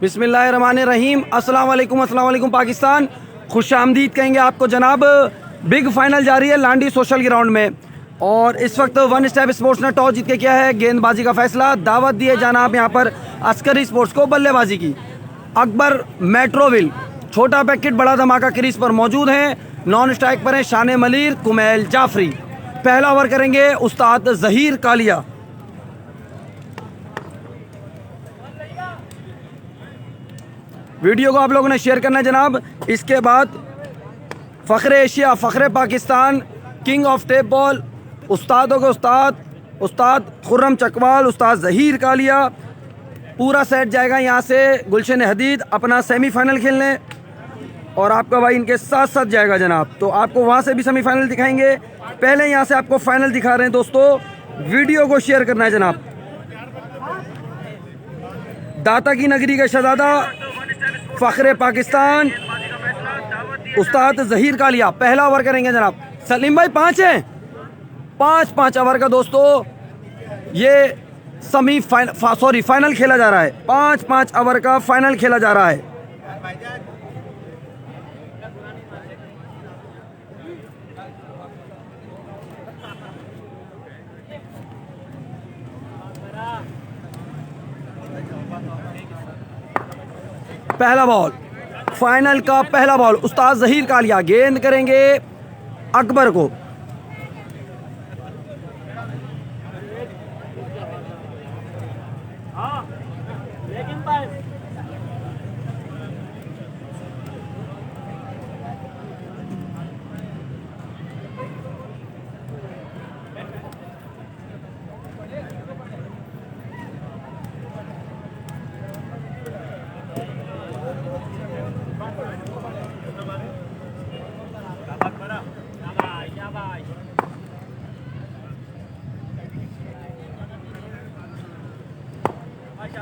बिस्मिल्लाहिर्रहमानिर्रहीम। अस्सलाम वालेकुम पाकिस्तान। खुश आमदीद कहेंगे आपको जनाब। बिग फाइनल जारी है लांडी सोशल ग्राउंड में और इस वक्त वन स्टेप स्पोर्ट्स ने टॉस जीत के किया है गेंदबाजी का फैसला। दावत दिए जाना आप यहाँ पर अस्करी स्पोर्ट्स को बल्लेबाजी की। अकबर मेट्रोविल छोटा पैकेट बड़ा धमाका क्रीज पर मौजूद हैं। नॉन स्ट्राइक पर हैं शान मलीर कुमैल जाफरी। पहला ओवर करेंगे उस्ताद जहीर कालिया। वीडियो को आप लोगों ने शेयर करना है जनाब। इसके बाद फ़ख्र एशिया फ़ख्र Pakistan king of tape ball उस्तादों के उस्ताद खुर्रम चकवाल उस्ताद जहीर कालिया। पूरा सेट जाएगा यहाँ से गुलशन हदीद अपना सेमीफाइनल खेलने और आपका भाई इनके साथ साथ जाएगा जनाब। तो आपको वहाँ से भी सेमीफाइनल दिखाएंगे। पहले यहाँ से आपको फाइनल दिखा रहे हैं दोस्तों। वीडियो को शेयर करना है जनाब। दाता की नगरी का शहजादा फ़ख्र पाकिस्तान उस्ताद जहीर कालिया। पहला ओवर करेंगे जनाब। सलीम भाई 5 हैं। 5 ओवर का दोस्तों ये फाइनल खेला जा रहा है। 5 ओवर का फाइनल खेला जा रहा है। पहला बॉल फाइनल का पहला बॉल उस्ताद जहीर कालिया गेंद करेंगे अकबर को।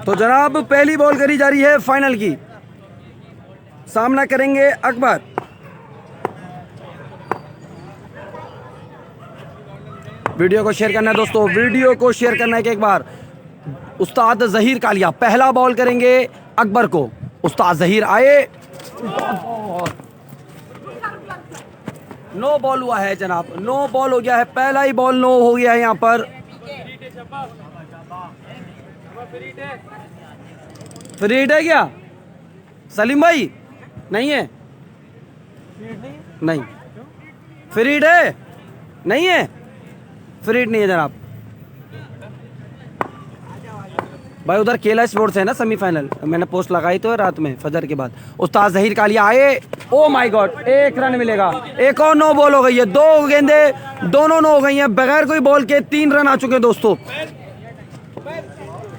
तो जनाब पहली बॉल करी जा रही है फाइनल की। सामना करेंगे अकबर। वीडियो को शेयर करना है दोस्तों। वीडियो को शेयर करना है कि एक बार उस्ताद जहीर कालिया पहला बॉल करेंगे अकबर को। उस्ताद जहीर आए। नो बॉल हुआ है जनाब। नो बॉल हो गया है। पहला ही बॉल नो हो गया है यहाँ पर। फ्री हिट है क्या सलीम भाई? नहीं है। नहीं फ्री हिट है। नहीं है फ्री हिट नहीं है जनाब। भाई उधर केला स्पोर्ट्स है ना सेमीफाइनल। मैंने पोस्ट लगाई तो है रात में फजर के बाद। उस्ताद जहीर कालिया आए। ओ माय गॉड 1 रन मिलेगा। एक और नो बॉल हो गई है। 2 गेंदे दोनों नो हो गई हैं। बगैर कोई बॉल के 3 रन आ चुके हैं दोस्तों।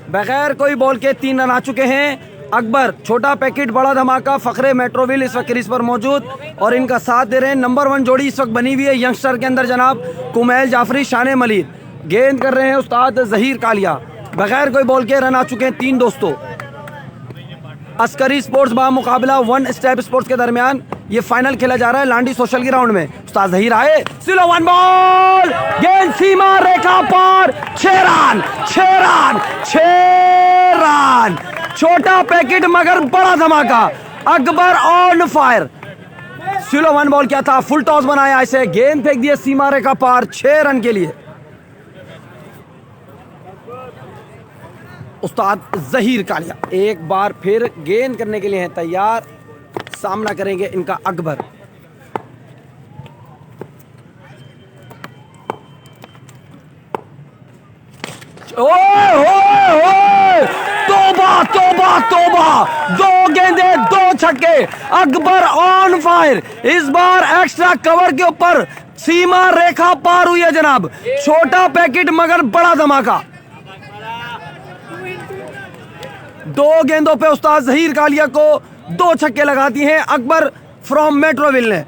बगैर कोई बॉल के 3 रन आ चुके हैं। अकबर छोटा पैकेट बड़ा धमाका फ़ख्र मेट्रोविल इस वक्त क्रीज पर मौजूद और इनका साथ दे रहे हैं। नंबर 1 जोड़ी इस वक्त बनी हुई है यंगस्टर के अंदर जनाब कुमैल जाफरी शान मलीर। गेंद कर रहे हैं उस्ताद जहीर कालिया। बगैर कोई बॉल के रन आ चुके हैं 3 दोस्तों। अस्करी स्पोर्ट्स बा मुकाबला वन स्टेप स्पोर्ट्स के दरमियान ये फाइनल खेला जा रहा है लांडी सोशल ग्राउंड में। उस्ताद जहीर आए। स्लो 1 बॉल गेंद सीमा रेखा पार। 6 रन। छोटा पैकेट मगर बड़ा धमाका। Akbar on fire. Slow 1 ball क्या था। फुल टॉस बनाया ऐसे गेंद फेंक दिए सीमा रेखा पार 6 रन के लिए। उस्ताद जहीर कालिया एक बार फिर गेंद करने के लिए है तैयार। सामना करेंगे इनका अकबर। तोबा 2 गेंदे 2 छक्के। Akbar on fire. इस बार एक्स्ट्रा कवर के ऊपर सीमा रेखा पार हुई है जनाब। छोटा पैकेट मगर बड़ा धमाका। 2 गेंदों पे उस्ताद जहीर कालिया को 2 छक्के लगाती हैं अकबर फ्रॉम मेट्रोविल ने।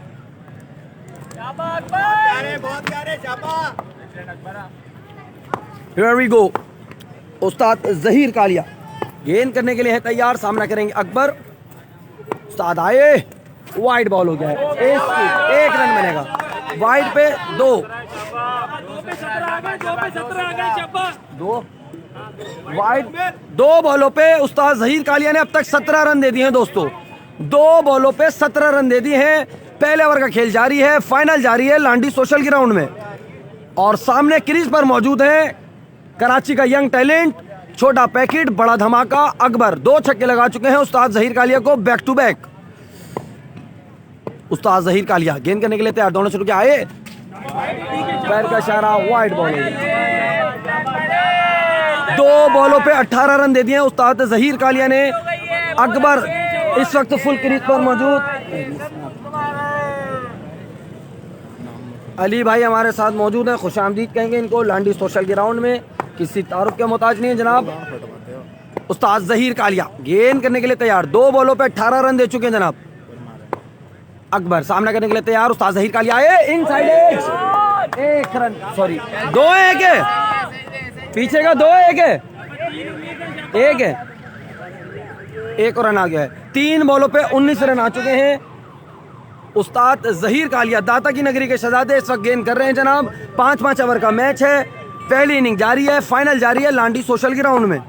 Here we go। उस्ताद जहीर कालिया गेंद करने के लिए है तैयार। सामना करेंगे अकबर। उस्ताद आए। वाइड बॉल हो गया है। 1 रन बनेगा। वाइड पे 2। वाइड। 2 बॉलों पे उस्ताद जहीर कालिया ने अब तक 17 रन दे दिए हैं दोस्तों। 2 बॉलों पे 17 रन दे दिए हैं। पहले ओवर का खेल जारी है, फाइनल जारी है लांडी सोशल ग्राउंड में। और सामने क्रीज पर मौजूद है कराची का यंग टैलेंट, छोटा पैकेट बड़ा धमाका अकबर। 2 छक्के लगा चुके हैं उस्ताद जहीर कालिया को बैक टू बैक। उस्ताद जहीर कालिया गेंद करने के लिए तैयार, दोनों शुरू किया, आए पैर का इशारा, वाइड बॉल। 2 बॉलों पे 18 रन दे दिए हैं उस्ताद जहीर कालिया ने। अकबर इस वक्त फुल क्रीज पर मौजूद। अली भाई हमारे साथ मौजूद हैं, खुशामदीद कहेंगे इनको लांडी सोशल ग्राउंड में, किसी तारुफ के मोहताज नहीं है जनाब। उस्ताद जहीर कालिया गेंद करने के लिए तैयार, 2 बॉलों पे 18 रन दे चुके हैं जनाब। अकबर सामना करने के लिए तैयार, उस्ताद जहीर कालिया आए इनसाइड एज, 1 रन, सॉरी 2 है, 1 है, पीछे का 2 है, 1 है, 1 है, 1 रन आ गया है। 3 बॉलों पे 19 रन आ चुके हैं। उस्ताद जहीर कालिया दाता की नगरी के शहजादे इस वक्त गेंद कर रहे हैं जनाब। 5-5 ओवर का मैच है, पहली इनिंग जारी है, फाइनल जारी है लांडी सोशल ग्राउंड में।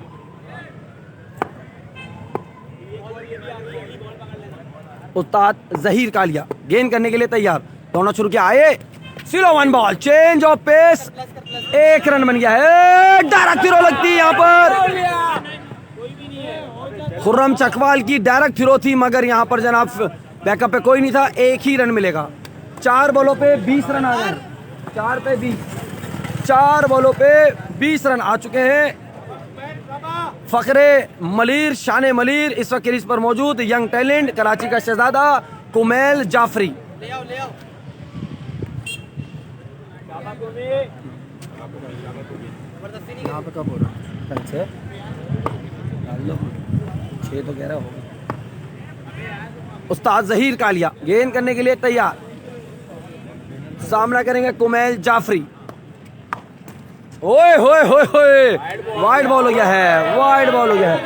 उस्ताद जहीर कालिया गेंद करने के लिए तैयार, दोनों शुरू किया, आए slow 1 ball, change of pace, 1 run बन गया है। डायरेक्ट थ्रो लगती है यहाँ पर, खुर्रम चकवाल की डायरेक्ट थ्रो थी, मगर यहाँ पर जनाब बैकअप पे कोई नहीं था, 1 ही रन मिलेगा। 4 बॉलों पे 20 रन आ गए, 4 पे 20, 4 बॉलों पे 20 रन आ चुके हैं। फखरे मलीर, शान मलीर इस वक्त क्रीज पर मौजूद, यंग टैलेंट कराची का शहजादा कुमैल जाफरी। तो कह रहा हो। उस्ताद जहीर कालिया गेंद करने के लिए तैयार, सामना करेंगे कुमैल जाफरी। ओए होए होए होए, वाइड बॉल हो गया है, वाइड बॉल हो गया है।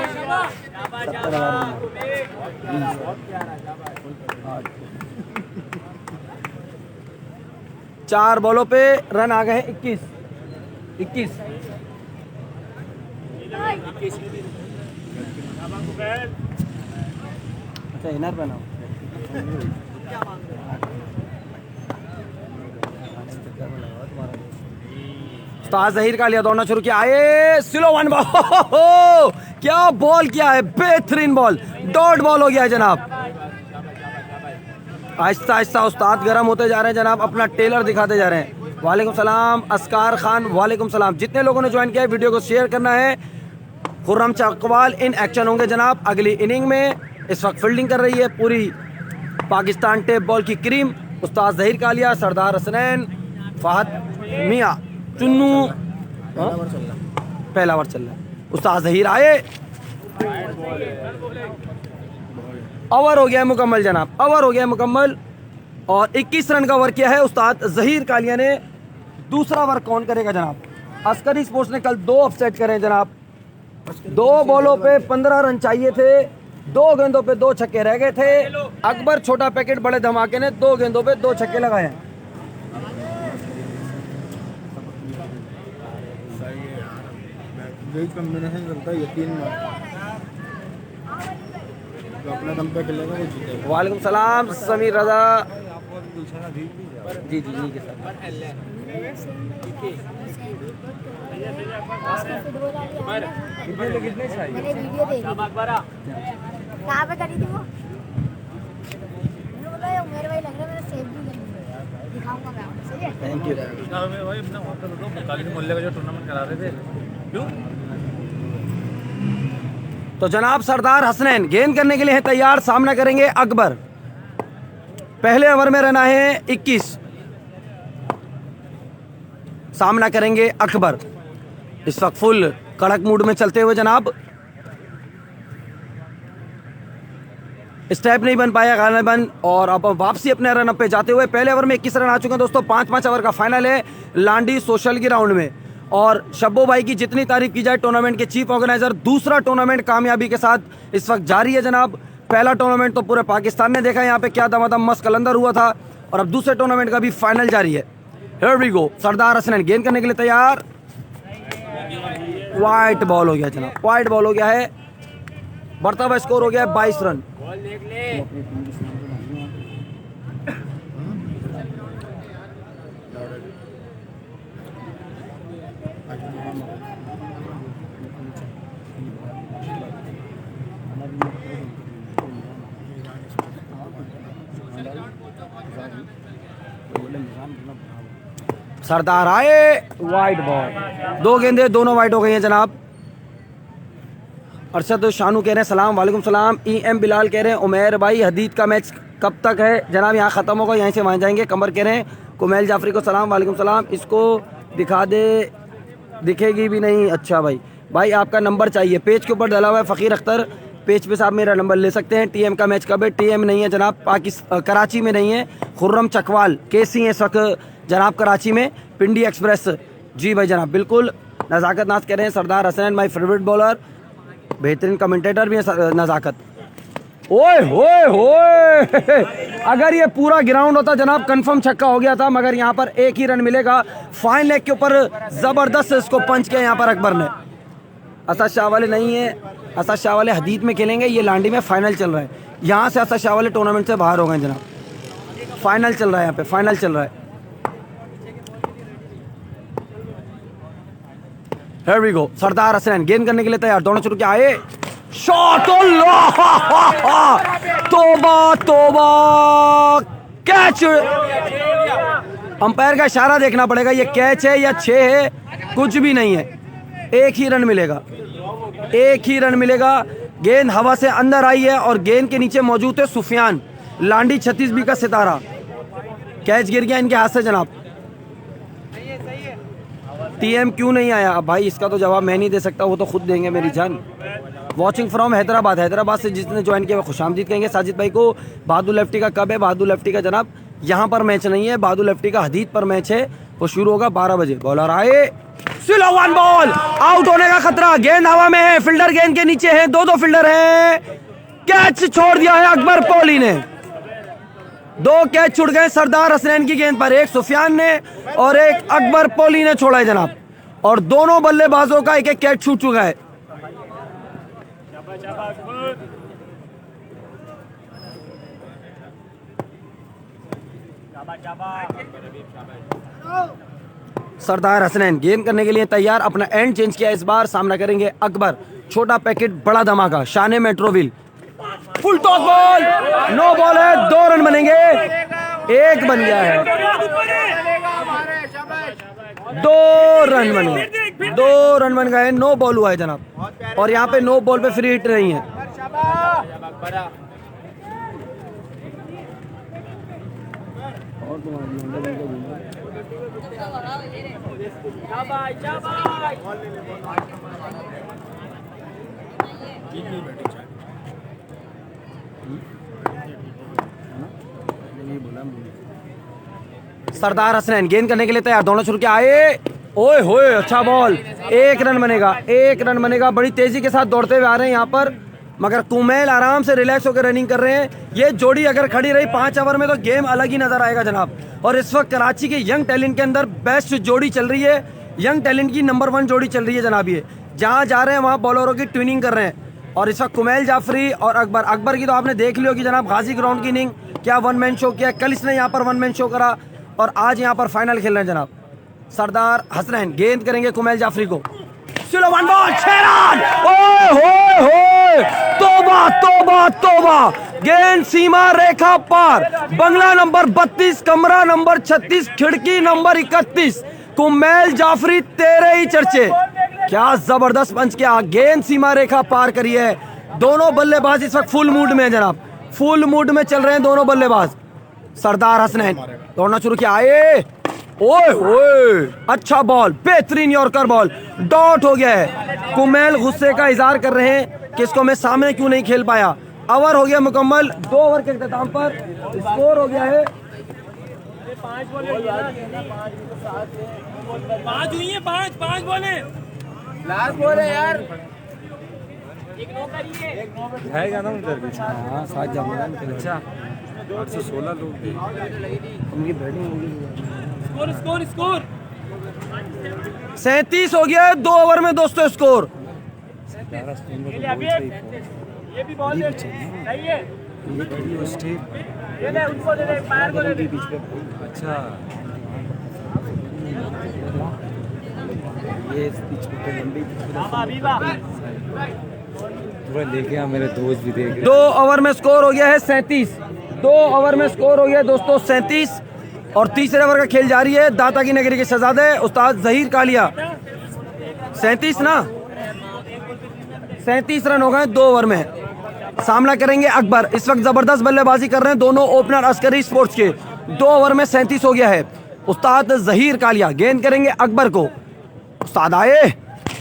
4 बॉलों पे रन आ गए हैं 21। अच्छा इनर बनाओ। उस्ताद जहीर कालिया दौड़ना शुरू किया, आए स्लो 1 बॉल, क्या बॉल किया है, बेहतरीन बॉल, डॉट बॉल हो गया है जनाब। आहिस्ता आहिस्ता उस्ताद गर्म होते जा रहे हैं जनाब, अपना टेलर दिखाते जा रहे हैं। वालेकुम सलाम असकार खान, वालेकुम सलाम। जितने लोगों ने ज्वाइन किया है वीडियो को शेयर करना है। खुर्रम चकवाल इन एक्शन होंगे जनाब अगली इनिंग में। इस वक्त फील्डिंग कर रही है पूरी पाकिस्तान टेप बॉल की क्रीम, उस्ताद जहीर कालिया, सरदार हसनैन, फहद मियाँ, चुन्नू, पहला ओवर चल रहा है। उस्ताद जहीर आए, ओवर हो गया मुकम्मल जनाब, ओवर हो गया मुकम्मल। और 21 रन का ओवर किया है उस्ताद जहीर कालिया ने। दूसरा ओवर कौन करेगा जनाब? अस्करी स्पोर्ट्स ने कल 2 अपसेट करे जनाब। 2 बॉलों पे 15 रन चाहिए थे, 2 गेंदों पे 2 छक्के रह गए थे। अकबर छोटा पैकेट बड़े धमाके ने 2 गेंदों पे 2 छक्के लगाए हैं। वालेकुम सलाम समीर रजा, जी जी जी के साथ कितने चाहिए? मैंने वीडियो देखी, कहाँ पे करी थी वो? मेरे भाई लग रहा है, मैंने सेव भी कर लिया, दिखाऊंगा मैं आपको, सही है? थैंक यू भाई। अपना वहाँ पे तो काली मोहल्ले का जो टूर्नामेंट करा रहे थे, क्यों? तो जनाब सरदार हसनैन गेंद करने के लिए है तैयार, सामना करेंगे अकबर। पहले ओवर में रन आए हैं 21, सामना करेंगे अकबर। इस वक्त फुल कड़क मूड में चलते हुए जनाब, स्टेप नहीं बन पाया गालिबन, और अब वापसी अपने रन अप पे जाते हुए पहले ओवर में 21 रन आ चुके हैं दोस्तों। 5-5 ओवर का फाइनल है लांडी सोशल ग्राउंड में। और शब्बो भाई की जितनी तारीफ की जाए, टूर्नामेंट के चीफ ऑर्गेनाइजर, दूसरा टूर्नामेंट कामयाबी के साथ इस वक्त जारी है जनाब। पहला टूर्नामेंट तो पूरे पाकिस्तान ने देखा, यहाँ पे क्या दमादम मस्त कलंदर हुआ था, और अब दूसरे टूर्नामेंट का भी फाइनल जारी है। Here we go. Sardar Hasnain गेंद करने के लिए तैयार, वाइट बॉल हो गया जनाब, वाइट बॉल हो गया है। बढ़ता हुआ स्कोर हो गया है 22 रन। सरदार आए, वाइट बॉल, 2 गेंदे दोनों वाइट हो गई हैं जनाब। अरशद शानू कह रहे हैं सलाम वालेकुम सलाम। EM बिलाल कह रहे हैं उमैर भाई हदीद का मैच कब तक है जनाब? यहाँ ख़त्म होगा, यहीं से वहाँ जाएंगे। कमर कह रहे हैं कुमैल जाफरी को सलाम वालेकुम सलाम। इसको दिखा दे, दिखेगी भी नहीं। अच्छा भाई आपका नंबर चाहिए, पेज के ऊपर डला हुआ है फ़कीर अख्तर, पेज पे से आप मेरा नंबर ले सकते हैं। TM का मैच कब है? TM नहीं है जनाब, कराची में नहीं है। खुर्रम चकवाल KC है इस वक्त जनाब कराची में, पिंडी एक्सप्रेस। जी भाई जनाब बिल्कुल। नज़ाकत नाज कह रहे हैं सरदार हसनैन माई फेवरेट बॉलर, बेहतरीन कमेंटेटर भी है नज़ाकत। ओए होए होए अगर ये पूरा ग्राउंड होता जनाब कंफर्म छक्का हो गया था, मगर यहाँ पर एक ही रन मिलेगा। फाइन लेग के ऊपर ज़बरदस्त इसको पंच किया यहाँ पर अकबर ने। असद शाह वाले नहीं है, असद शाह वाले हदीद में खेलेंगे, ये लांडी में फाइनल चल रहा है। यहाँ से असद शाह वाले टूर्नामेंट से बाहर हो गए जनाब, फाइनल चल रहा है यहाँ पे, फाइनल चल रहा है। Here we go. सरदार हसनैन गेंद करने के लिए तैयार, दोनों शुरू किया, आए शॉट, तोबा तोबा, कैच। अंपायर का इशारा देखना पड़ेगा, ये कैच है या 6 है, कुछ भी नहीं है। एक ही रन मिलेगा, एक ही रन मिलेगा। गेंद हवा से अंदर आई है और गेंद के नीचे मौजूद है सुफियान, लांडी 36B का सितारा। कैच गिर गया इनके हाथ से जनाब। TM क्यों नहीं आया? अब भाई इसका तो जवाब मैं नहीं दे सकता, वो तो खुद देंगे मेरी जान। वॉचिंग फ्रॉम हैदराबाद, हैदराबाद से जिसने ज्वाइन किया वो खुशामदीद कहेंगे। साजिद भाई को बहादुर लेफ्टी का कब है? बहादुर लेफ्टी का जनाब यहाँ पर मैच नहीं है, बहादुर लेफ्टी का हदीद पर मैच है, वो शुरू होगा 12 बजे। बॉलर आए, स्लो वन बॉल, आउट होने का खतरा। गेंद हवा में है, फील्डर गेंद के नीचे है, 2 फील्डर है। कैच छोड़ दिया है अकबर पोली ने, 2 कैच छूट गए सरदार हसनैन की गेंद पर, एक सुफियान ने और एक अकबर पोली ने छोड़ा है जनाब। और दोनों बल्लेबाजों का एक कैच छूट चुका है। सरदार हसनैन गेंद करने के लिए तैयार, अपना एंड चेंज किया, इस बार सामना करेंगे अकबर। छोटा पैकेट बड़ा धमाका, Shaan Metroville, full toss ball, no ball है, 2 रन बनेंगे, 1 बन गया है, 2 रन बन गए, 2 रन बन गए, नो बॉल हुआ है जनाब। और यहाँ पे नो बॉल पे फ्री हिट नहीं है। सरदार हसनैन गेंद करने के लिए तैयार, दोनों शुरू किया, आए, ओए होए, अच्छा बॉल, 1 रन बनेगा, 1 रन बनेगा। बड़ी तेजी के साथ दौड़ते हुए आ रहे हैं यहाँ पर, मगर कुमैल आराम से रिलैक्स होकर रनिंग कर रहे हैं। ये जोड़ी अगर खड़ी रही 5 ओवर में तो गेम अलग ही नजर आएगा जनाब। और इस वक्त कराची के यंग टैलेंट के अंदर बेस्ट जोड़ी चल रही है, यंग टैलेंट की नंबर 1 जोड़ी चल रही है जनाब। ये जहाँ जा रहे हैं वहाँ बॉलरों की ट्विनिंग कर रहे हैं। और इस वक्त कुमैल जाफरी और अकबर की तो आपने देख ली होगी जनाब, गाजी ग्राउंड की इनिंग, क्या 1 मैन शो किया, कल इसने यहाँ पर 1 मैन शो करा और आज यहाँ पर फाइनल खेल रहे हैं जनाब। सरदार हसनैन गेंद करेंगे कुमैल जाफरी को, चलो 1 बॉल, 6 रन, ओए होए होए, तोबा तोबा तोबा, गेंद सीमा रेखा पार, बंगला नंबर 32, कमरा नंबर 36, खिड़की नंबर 31, कुमैल जाफरी तेरे ही चर्चे। क्या जबरदस्त पंच किया, गेंद सीमा रेखा पार करी है। दोनों बल्लेबाज इस वक्त फुल मूड में है जनाब, फुल मूड में चल रहे हैं दोनों बल्लेबाज। सरदार हसनैन दौड़ना शुरू किया, आए, ओए ओए, अच्छा बॉल, बेहतरीन यॉर्कर बॉल, डॉट हो गया है। कुमैल गुस्से का इजहार कर रहे हैं कि इसको मैं सामने क्यों नहीं खेल पाया। ओवर हो गया मुकम्मल, 2 ओवर के इख्तिताम पर स्कोर हो गया है 5 हुई है, 5 बॉलें, लास्ट बॉल है यार, एक नो करिए, है क्या ना उधर भी। हाँ 7 जाऊंगा। अच्छा 816 लोग थे उनकी बैटिंग होगी। स्कोर 37 हो गया है 2 ओवर में दोस्तों स्कोर। ये भी बॉल दे, सही है। ये ले, उनको दे दे, पैर को दे दे। अच्छा ये पिच पे लंबी पूरा लेके आ, मेरे दोस्त भी देख रहे। 2 ओवर में स्कोर हो गया है 37। 2 ओवर में स्कोर हो गया है दोस्तों 37 और तीसरे ओवर का खेल जारी है। दाता की नगरी के शहजादे उस्ताद जहीर कालिया। 37 ना, 37 रन हो गए 2 ओवर में। सामना करेंगे अकबर। इस वक्त जबरदस्त बल्लेबाजी कर रहे हैं दोनों ओपनर अस्करी स्पोर्ट्स के। 2 ओवर में 37 हो गया है। उस्ताद जहीर कालिया गेंद करेंगे अकबर को। उस्ताद आए,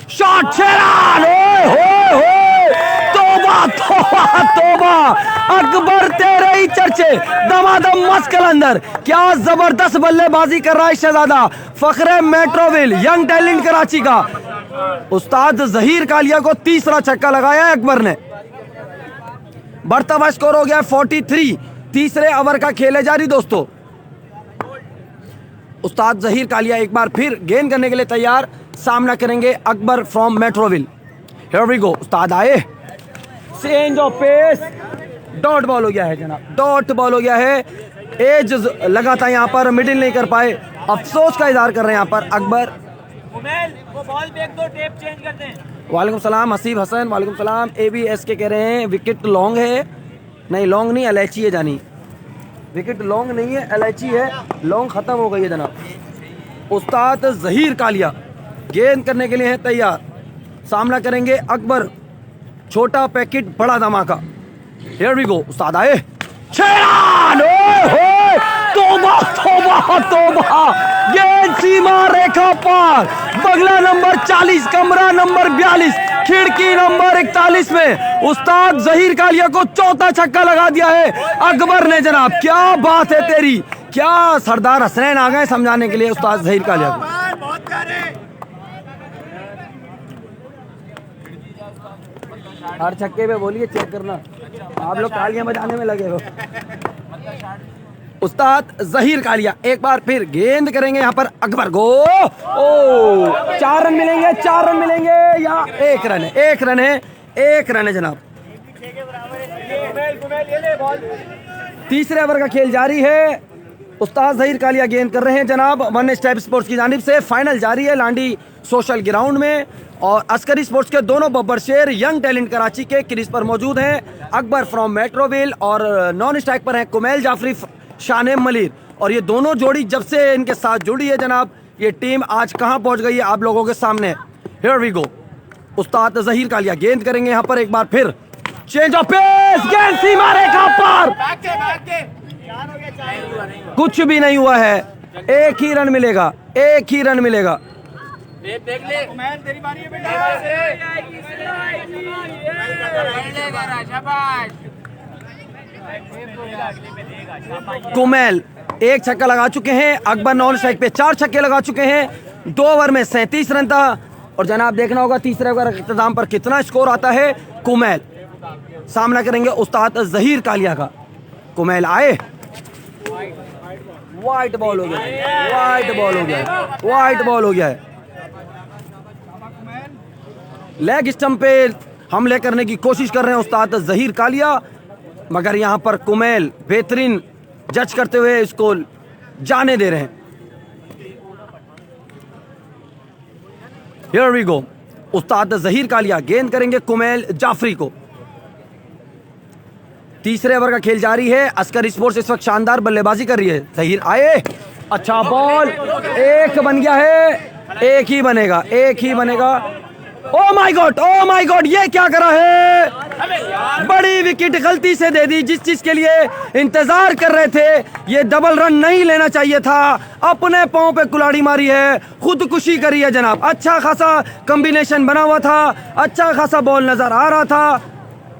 शॉट, 6 रन। तोबा तोबा तोबा, अकबर तेरे ही चर्चे, दमादम मस्त कलंदर। क्या जबरदस्त बल्लेबाजी कर रहा है शहजादा, फखरे मेट्रोविल, यंग टैलेंट कराची का। उस्ताद जहीर कालिया को तीसरा छक्का लगाया है अकबर ने। बढ़ता हुआ स्कोर हो गया 43। तीसरे ओवर का खेल है जारी दोस्तों। उस्ताद जहीर कालिया एक बार फिर गेंद करने के लिए तैयार। सामना करेंगे Akbar from Metroville. Here we go. उस्ताद आए, change of pace, dot ball हो गया है जनाब, डॉट बॉल हो गया है। एज लगा था यहाँ पर, मिडिल नहीं कर पाए। अफसोस का इजहार कर रहे हैं यहाँ पर अकबर। उमेल, वो बॉल फेंक दो, टेप चेंज कर दें। वालेकुम सलाम हसीब हसन, वालेकुम सलाम। ABS के कह रहे हैं विकेट लॉन्ग है। नहीं लॉन्ग नहीं, इलायची है जानी। विकेट लॉन्ग नहीं है, इलायची है। लॉन्ग खत्म हो गई है जनाब। उस्ताद जहीर कालिया गेंद करने के लिए है तैयार। सामना करेंगे अकबर। छोटा पैकेट बड़ा धमाका। Here we go. उस्ताद आए, 6 रन। तोबा तोबा तोबा, गेंद सीमा रेखा पार। बगला नंबर 40, कमरा नंबर 42, खिड़की नंबर 41 में उस्ताद जहीर कालिया को चौथा छक्का लगा दिया है अकबर ने जनाब। क्या बात है तेरी, क्या सरदार हसनैन आ गए समझाने के लिए उस्ताद जहीर कालिया को। हर छक्के पे बोलिए चेक करना, आप लोग तालियां बजाने में लगे हो। उस्ताद जहीर कालिया एक बार फिर गेंद करेंगे यहाँ पर अकबर को। ओ 4 रन मिलेंगे, 4 रन मिलेंगे या 1 रन है, 1 रन है, 1 रन है जनाब। तीसरे ओवर का खेल जारी है। उस्ताद जहीर कालिया गेंद कर रहे हैं जनाब वन स्टेप स्पोर्ट्स की जानिब से। फाइनल जारी है लांडी सोशल ग्राउंड में और अस्करी स्पोर्ट्स के दोनों बब्बर शेर यंग टैलेंट कराची के क्रीज पर मौजूद हैं। अकबर फ्रॉम मेट्रोविल और नॉन स्ट्राइक पर हैं कुमैल जाफरी, शानेम मलिर। और ये दोनों जोड़ी जब से इनके साथ जुड़ी है जनाब, ये टीम आज कहां पहुंच गई है आप लोगों के सामने। Here we go. उस्ताद जहीर कालिया गेंद करेंगे यहां पर एक बार फिर। चेंज ऑफ पेस, गेंद सीमा रेखा पार। कुछ भी नहीं हुआ है, 1 ही रन मिलेगा, 1 ही रन मिलेगा। देख ले, तेरी बारी है बेटा। कुमैल 1 छक्का लगा चुके हैं। अकबर नॉन स्ट्राइक पे 4 छक्के लगा चुके हैं। 2 ओवर में 37 रन था। और जनाब देखना होगा तीसरे ओवर के इख्तिताम पर कितना स्कोर आता है। कुमैल सामना करेंगे उस्ताद जहीर कालिया का। कुमैल आए, वाइट बॉल हो गया, वाइट बॉल हो गया, वाइट बॉल हो गया है। लेग स्टंप पे हमले करने की कोशिश कर रहे हैं उस्ताद जहीर कालिया, मगर यहां पर कुमैल बेहतरीन जज करते हुए इसको जाने दे रहे हैं। Here we go. उस्ताद जहीर कालिया गेंद करेंगे कुमैल जाफरी को। तीसरे ओवर का खेल जारी है। अस्करी स्पोर्ट्स इस वक्त शानदार बल्लेबाजी कर रही है। जहीर आए, अच्छा बॉल, 1 बन गया है, 1 ही बनेगा, 1 ही बनेगा। ओ my God, oh my God, ये क्या करा है। बड़ी विकेट गलती से दे दी, जिस चीज के लिए इंतजार कर रहे थे। ये डबल रन नहीं लेना चाहिए था, अपने पांव पे कुल्हाड़ी मारी है, खुदकुशी करी है जनाब। अच्छा खासा कॉम्बिनेशन बना हुआ था, अच्छा खासा बॉल नजर आ रहा था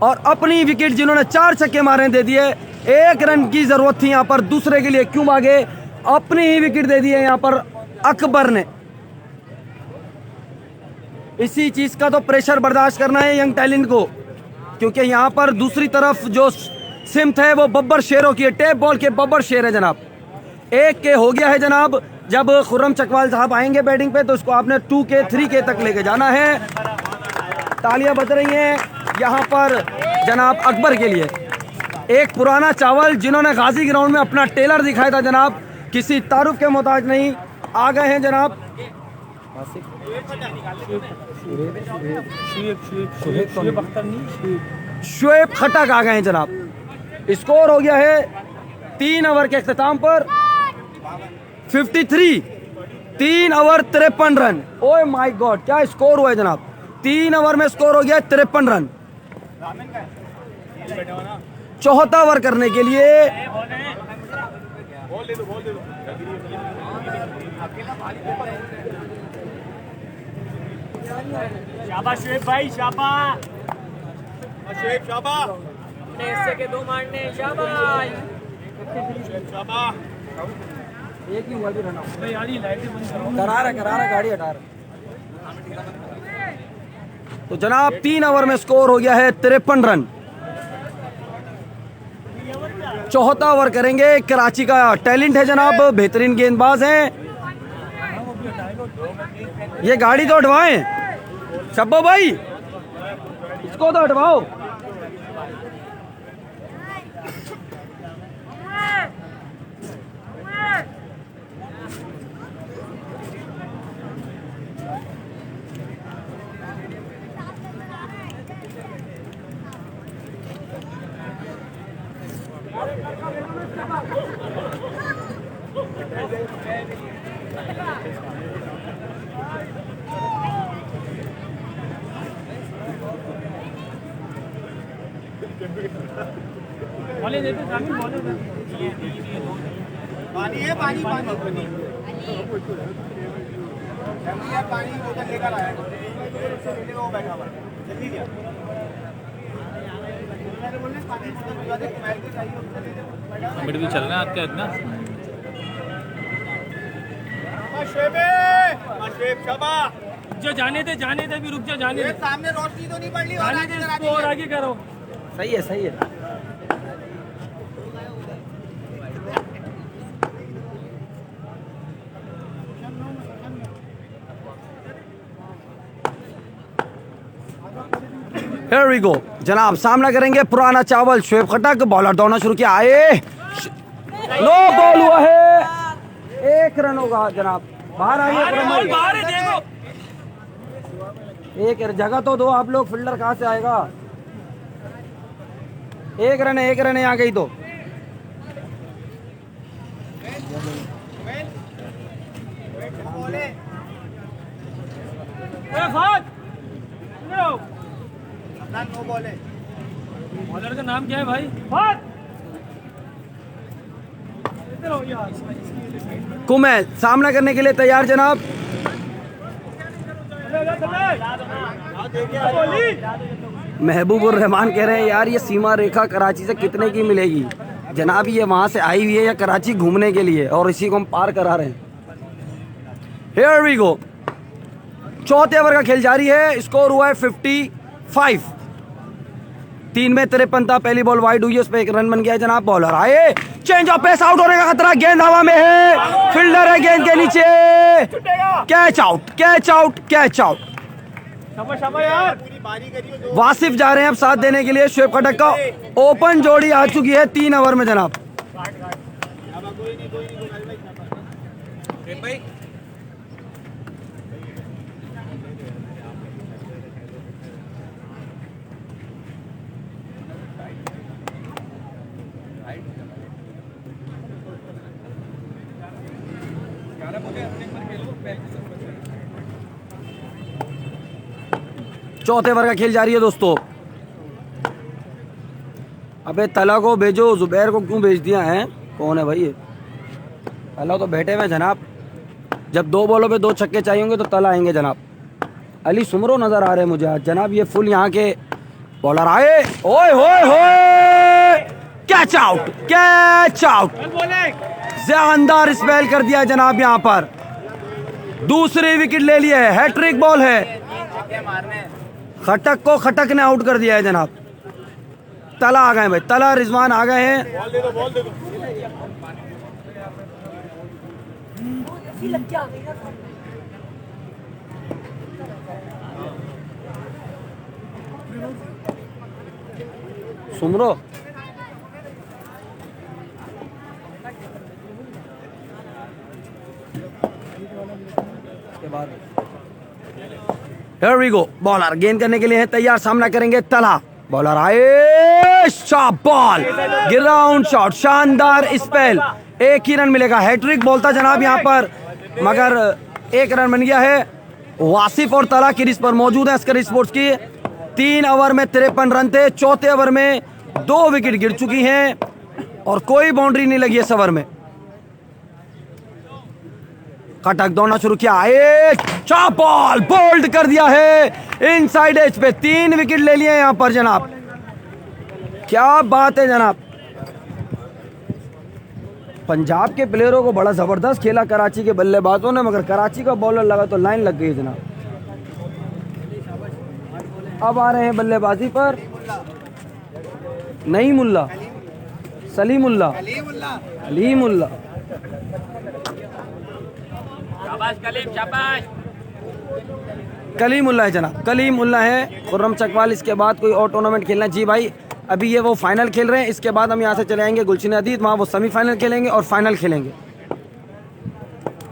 और अपनी विकेट जिन्होंने 4 छक्के मारे दे दिए। 1 रन की जरूरत थी यहाँ पर, दूसरे के लिए क्यों भागे, अपनी ही विकेट दे दी है यहाँ पर अकबर ने। इसी चीज का तो प्रेशर बर्दाश्त करना है यंग टैलेंट को, क्योंकि यहाँ पर दूसरी तरफ जो सिमत है वो बब्बर शेरों की है। टेप बॉल के बब्बर शेर है जनाब। 1 के हो गया है जनाब जब खुर्रम चकवाल साहब आएंगे बैटिंग पे तो उसको आपने 2K 3K तक लेके जाना है। तालियां बज रही हैं यहाँ पर जनाब अकबर के लिए, एक पुराना चावल जिन्होंने गाजी ग्राउंड में अपना टेलर दिखाया था जनाब, किसी तारुफ के मोहताज नहीं। आ गए हैं जनाब शुएब खटक, आ गए हैं जनाब। स्कोर हो गया है 3 ओवर के अख्ताम पर 53, 3 ओवर 53 रन। ओए माय गॉड, क्या स्कोर हुआ है जनाब, 3 ओवर में स्कोर हो गया 53 रन। चौथा ओवर करने के लिए शाबाश शुएब भाई, शाबाश शुएब, शाबाश अपने हिस्से के 2 मारने, शाबाश शाबाश। एक ही हुआ भी रन आउट। यार ये लाइटें बंद करो। करा रहा गाड़ी हटा रहा। तो जनाब 3 ओवर में स्कोर हो गया है 53 रन। चौथा ओवर करेंगे, कराची का टैलेंट है जनाब, बेहतरीन गेंदबाज हैं। ये गाड़ी तो हटवाएं शब्बो भाई, इसको तो हटवाओ। बॉले देते काफी बॉले पानी है, पानी पानी पानी बोतल लेकर आया वो बैठा हुआ जल्दी क्या मिड भी चल रहा है आपका इतना। जो जाने थे अभी रुक जा, जाने दे, सामने रोशनी तो नहीं पड़ रही जाने दे इसको और आगे करो। सही है, सही है। Here we go जनाब, सामना करेंगे पुराना चावल शुएब खटक। बॉलर दौड़ना शुरू किया, आए नो बॉल हुआ है, 1 रन होगा जनाब, बाहर आ गया। बाहर है, देखो एक जगह तो दो आप लोग, फील्डर कहाँ से आएगा। 1 रन है, 1 रन है, आ गई तो बॉलर का नाम क्या है भाई? फात इधर हो यार। कुमैल सामना करने के लिए तैयार जनाब। महबूबुर रहमान कह रहे हैं यार ये सीमा रेखा कराची से कितने की मिलेगी जनाब, ये वहां से आई हुई है या कराची घूमने के लिए, और इसी को हम पार करा रहे हैं। Here we go, चौथे ओवर का खेल जारी है। स्कोर हुआ है 55, 3 में 53 था। पहली बॉल वाइड हुई है, उस पर 1 रन बन गया जनाब। बॉलर आए, चेंज ऑफ पेस, आउट होने का खतरा, गेंद हवा में है, फील्डर है गेंद के नीचे, catch out, catch out, catch out. Wasif जा रहे हैं अब साथ देने के लिए। शुएब खटक का ओपन जोड़ी आ चुकी है 3 ओवर में जनाब। चौथे ओवर का खेल जारी है दोस्तों। अबे तला को भेजो, जुबैर को क्यों भेज दिया है? कौन है भाई ये? तला तो बैठे हुए जनाब, जब 2 बॉलों पे 2 छक्के चाहिए होंगे तो तला आएंगे जनाब। अली सुमरो नजर आ रहे हैं मुझे आज जनाब। ये फुल यहाँ के बॉलर आए, ओए होए होए, कैच आउट, कैच आउट, शानदार स्पेल कर दिया जनाब। यहाँ पर दूसरी विकेट ले लिए है, हैट्रिक बॉल है। खटक को खटक ने आउट कर दिया है जनाब। तला आ गए भाई, तला रिजवान आ गए हैं। Soomro Here we go. Bowler गेंद करने के लिए है तैयार, सामना करेंगे तला। बॉलर आए, शॉट बॉल, ग्राउंड शॉट, शानदार स्पेल, एक ही रन मिलेगा। हैट्रिक बोलता जनाब यहाँ पर, मगर एक रन बन गया है। वासिफ और तला क्रीज पर मौजूद है अस्कर स्पोर्ट्स की। 3 ओवर में 53 रन थे, चौथे ओवर में 2 विकेट गिर चुकी हैं और कोई बाउंड्री नहीं लगी है इस ओवर में। खटक दौड़ना शुरू किया, चॉप बॉल बोल्ड कर दिया है इनसाइड एज पे। 3 विकेट ले लिए यहां पर जनाब, क्या बात है जनाब। पंजाब के प्लेयरों को बड़ा जबरदस्त खेला कराची के बल्लेबाजों ने, मगर कराची का बॉलर लगा तो लाइन लग गई जनाब। अब आ रहे हैं बल्लेबाजी पर नईमुल्ला, सलीमुल्ला, अलीमुल्ला। शाबाश कलीम, शाबाश। कलीमुल्ला है जनाब, कलीमुल्ला है। खुर्रम चकवाल, इसके बाद कोई और टूर्नामेंट खेलना? जी भाई, अभी ये वो फाइनल खेल रहे हैं, इसके बाद हम यहाँ से चले आएंगे गुलशन अदीद, वहाँ वो सेमीफाइनल खेलेंगे और फाइनल खेलेंगे।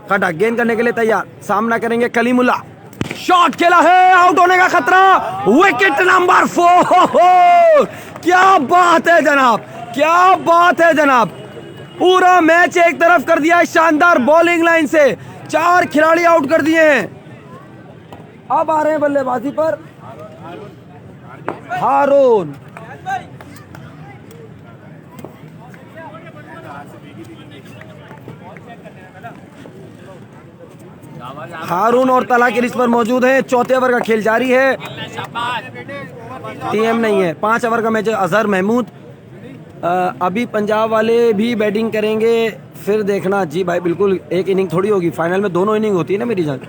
खटक गेंद करने के लिए तैयार, सामना करेंगे कलीमुल्ला। शॉट खेला है, आउट होने का खतरा, विकेट नंबर 4। क्या बात है जनाब, क्या बात है जनाब। पूरा मैच एक तरफ कर दिया है शानदार बॉलिंग लाइन से, 4 खिलाड़ी आउट कर दिए हैं। अब आ रहे हैं बल्लेबाजी पर हारून। हारून और तला के रिस पर मौजूद है। चौथे ओवर का खेल जारी है, टीएम नहीं है। 5 ओवर का मैच है। अजहर महमूद, अभी पंजाब वाले भी बैटिंग करेंगे, फिर देखना। जी भाई बिल्कुल, एक इनिंग थोड़ी होगी, फाइनल में 2 इनिंग होती है ना मेरी जान।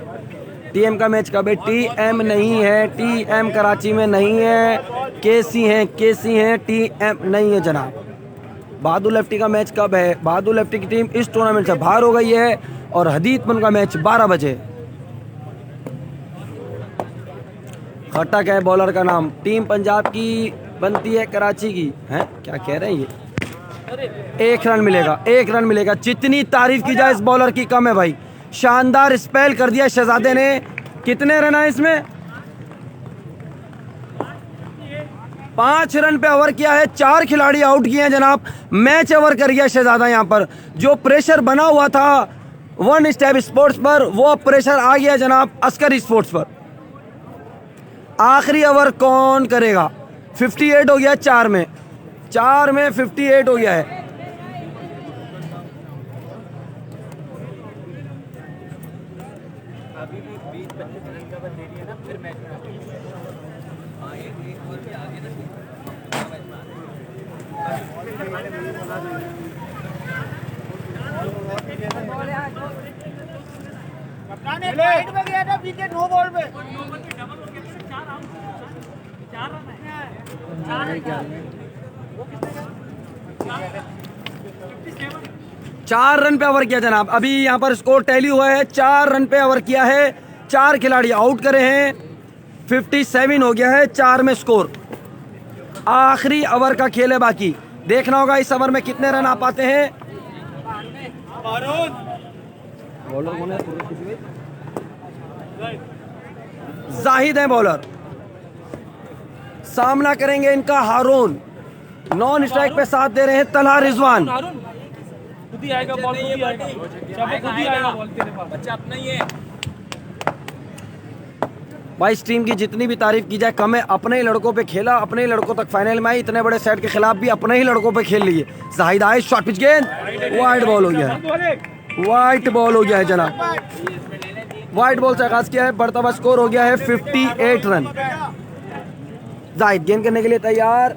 टीएम का मैच कब है? टीएम नहीं है, टीएम कराची में नहीं है, केसी हैं, टीएम नहीं है जनाब। बहादुर लेफ्टी का मैच कब है? बहादुर लेफ्टी की टीम इस टूर्नामेंट से बाहर हो गई है और हदीदपन का मैच 12 बजे। खटक है बॉलर का नाम, टीम पंजाब की बनती है कराची की। हैं क्या कह रहे हैं ये? 1 रन मिलेगा, 1 रन मिलेगा। जितनी तारीफ की जाए इस बॉलर की कम है भाई, शानदार स्पेल कर दिया शहजादे ने। कितने रन आए इसमें? 5 रन पे ओवर किया है, 4 खिलाड़ी आउट किए हैं जनाब। मैच ओवर कर गया शहजादा यहाँ पर। जो प्रेशर बना हुआ था वन स्टेप स्पोर्ट्स पर, वो प्रेशर आ गया जनाब अस्कर स्पोर्ट्स पर। आखिरी ओवर कौन करेगा? 58 हो गया, 4 में 58 हो गया है। चार रन पे ओवर किया जनाब। अभी यहाँ पर स्कोर टैली हुआ है, 4 रन पे ओवर किया है, 4 खिलाड़ी आउट करे हैं, 57 हो गया है, 4 में स्कोर। आखिरी ओवर का खेल है बाकी, देखना होगा इस ओवर में कितने रन आ पाते हैं। बॉलर कौन है? जाहिद है बॉलर, सामना करेंगे इनका हारून। नॉन स्ट्राइक पे साथ दे रहे हैं तलहा रिजवान। खुद ही आएगा बॉल, खुद ही आएगा, खुद ही आएगा बॉल, तेरे पास बच्चा अपना ही है भाई। इस टीम की जितनी भी तारीफ की जाए कम है। अपने ही लड़कों पे खेला, अपने ही लड़कों तक फाइनल में आई, इतने बड़े सेट के खिलाफ भी अपने ही लड़कों पे खेल लिए। जाहिद आए, शॉट पिच गेंद, वाइड बॉल हो गया है, वाइट बॉल हो गया है जनाब। वाइट बॉल से आगाज किया है, बढ़ता हुआ स्कोर हो गया है 58 रन। जाहिद गेंद करने के लिए तैयार,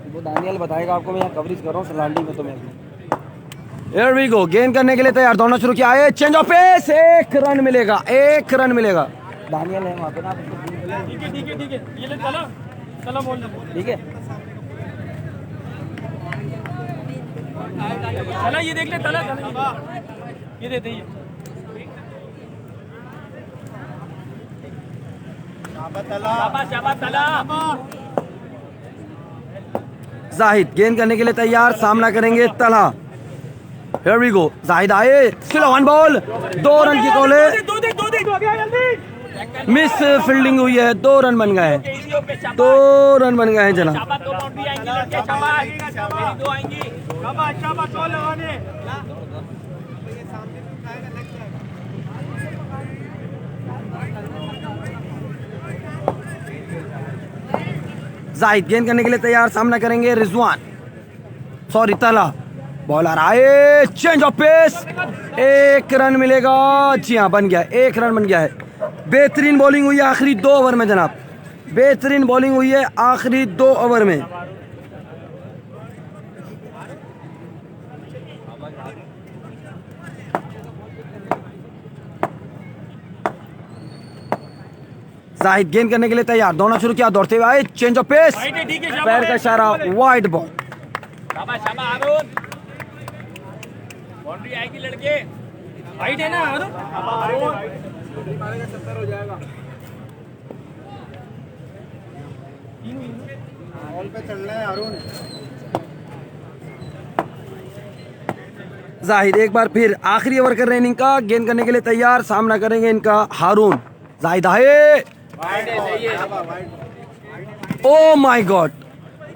वो दानियल बताएगा आपको, मैं यहाँ कवरेज कर रहा हूँ सलांडी में। तो मैं Here we go, गेंद करने के लिए तैयार, दौड़ना शुरू किया है, चेंज ऑफ पेस, 1 रन मिलेगा, 1 रन मिलेगा। दानियल है वहाँ पे ना, ठीक है, ये ले चला बोल, ठीक है। चला ये देख ले तला ये दे दे शाबाश शाबाश तला जाहिद गेंद करने के लिए तैयार, सामना करेंगे तला। हियर वी गो, जाहिद आए, स्लो वन बॉल, 2 रन की कॉल है, दो दे जल्दी मिस फील्डिंग हुई है, 2 रन बन गए, 2 रन बन गए हैं जनाब। शाबाश 2 बाउंड्री आएंगी लड़के शाबाश मेरी 2 आएंगी शाबाश शाबाश बॉल लगाने जाहिद गेंद करने के लिए तैयार, सामना करेंगे रिजवान, सॉरी तला। बॉलर आए, चेंज ऑफ पेस, 1 रन मिलेगा। जी हाँ बन गया, 1 रन बन गया है। बेहतरीन बॉलिंग हुई है आखिरी 2 ओवर में जनाब, बेहतरीन बॉलिंग हुई है आखिरी 2 ओवर में। जाहिद गेंद करने के लिए तैयार, दौड़ना शुरू किया, दौड़ते हुए आए, चेंज ऑफ पेस, पैर का इशारा, वाइड बॉल। शाबाश शाबाश अरुण बाउंड्री आएगी लड़के वाइड है ना अरुण जाहिद एक बार फिर आखिरी ओवर कर रहे हैं इनका, गेंद करने के लिए तैयार, सामना करेंगे इनका हारून। जाहिद आए, ओ माय गॉड,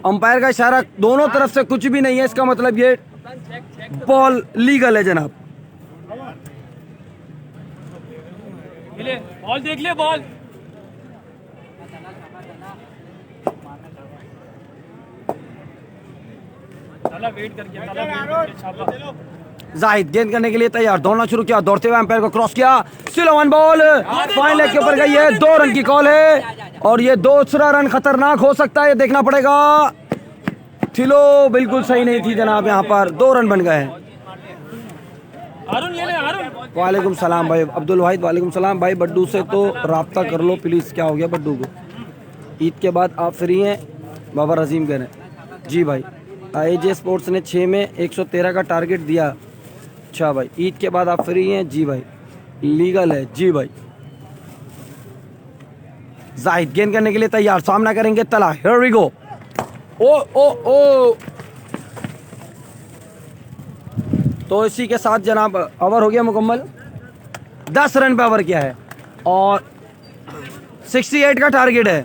अंपायर का इशारा, दोनों तरफ से कुछ भी नहीं है, इसका मतलब ये बॉल लीगल है जनाब। बॉल देख ले बॉल चला वेट करके जाहिद गेंद करने के लिए तैयार, दौड़ना शुरू किया, दौड़ते हुए अंपायर को क्रॉस किया, slow one ball, fine leg के ऊपर गई है, 2 रन की कॉल है और ये दूसरा रन खतरनाक हो सकता है, ये देखना पड़ेगा। थिलो बिल्कुल सही नहीं थी जनाब, यहाँ पर 2 रन बन गए हैं। अरुण ये ले अरुण वालेकुम सलाम भाई अब्दुल वाहिद, वालेकुम सलाम भाई। बड्डू से तो राब्ता कर लो प्लीज़, क्या हो गया बड्डू को? ईद के बाद आप फ्री हैं? बाबा रजीम कह रहे हैं जी भाई। AJ स्पोर्ट्स ने 6 में 113 का टारगेट दिया। अच्छा भाई, ईद के बाद आप फ्री हैं? जी भाई, लीगल है जी भाई। जाहिद गेंद करने के लिए तैयार, सामना करेंगे तला। हियर वी गो, ओ ओ ओ, तो इसी के साथ जनाब ओवर हो गया मुकम्मल, 10 रन पे ओवर किया है और 68 का टारगेट है।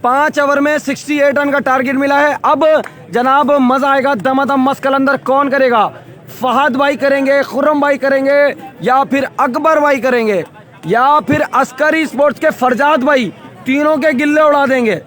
5 ओवर में 68 रन का टारगेट मिला है। अब जनाब मजा आएगा, दमादम मस्त कलंदर कौन करेगा? फहद भाई करेंगे, खुर्रम भाई करेंगे, या फिर अकबर भाई करेंगे, या फिर अस्करी स्पोर्ट्स के फरजाद भाई, तीनों के गिल्ले उड़ा देंगे।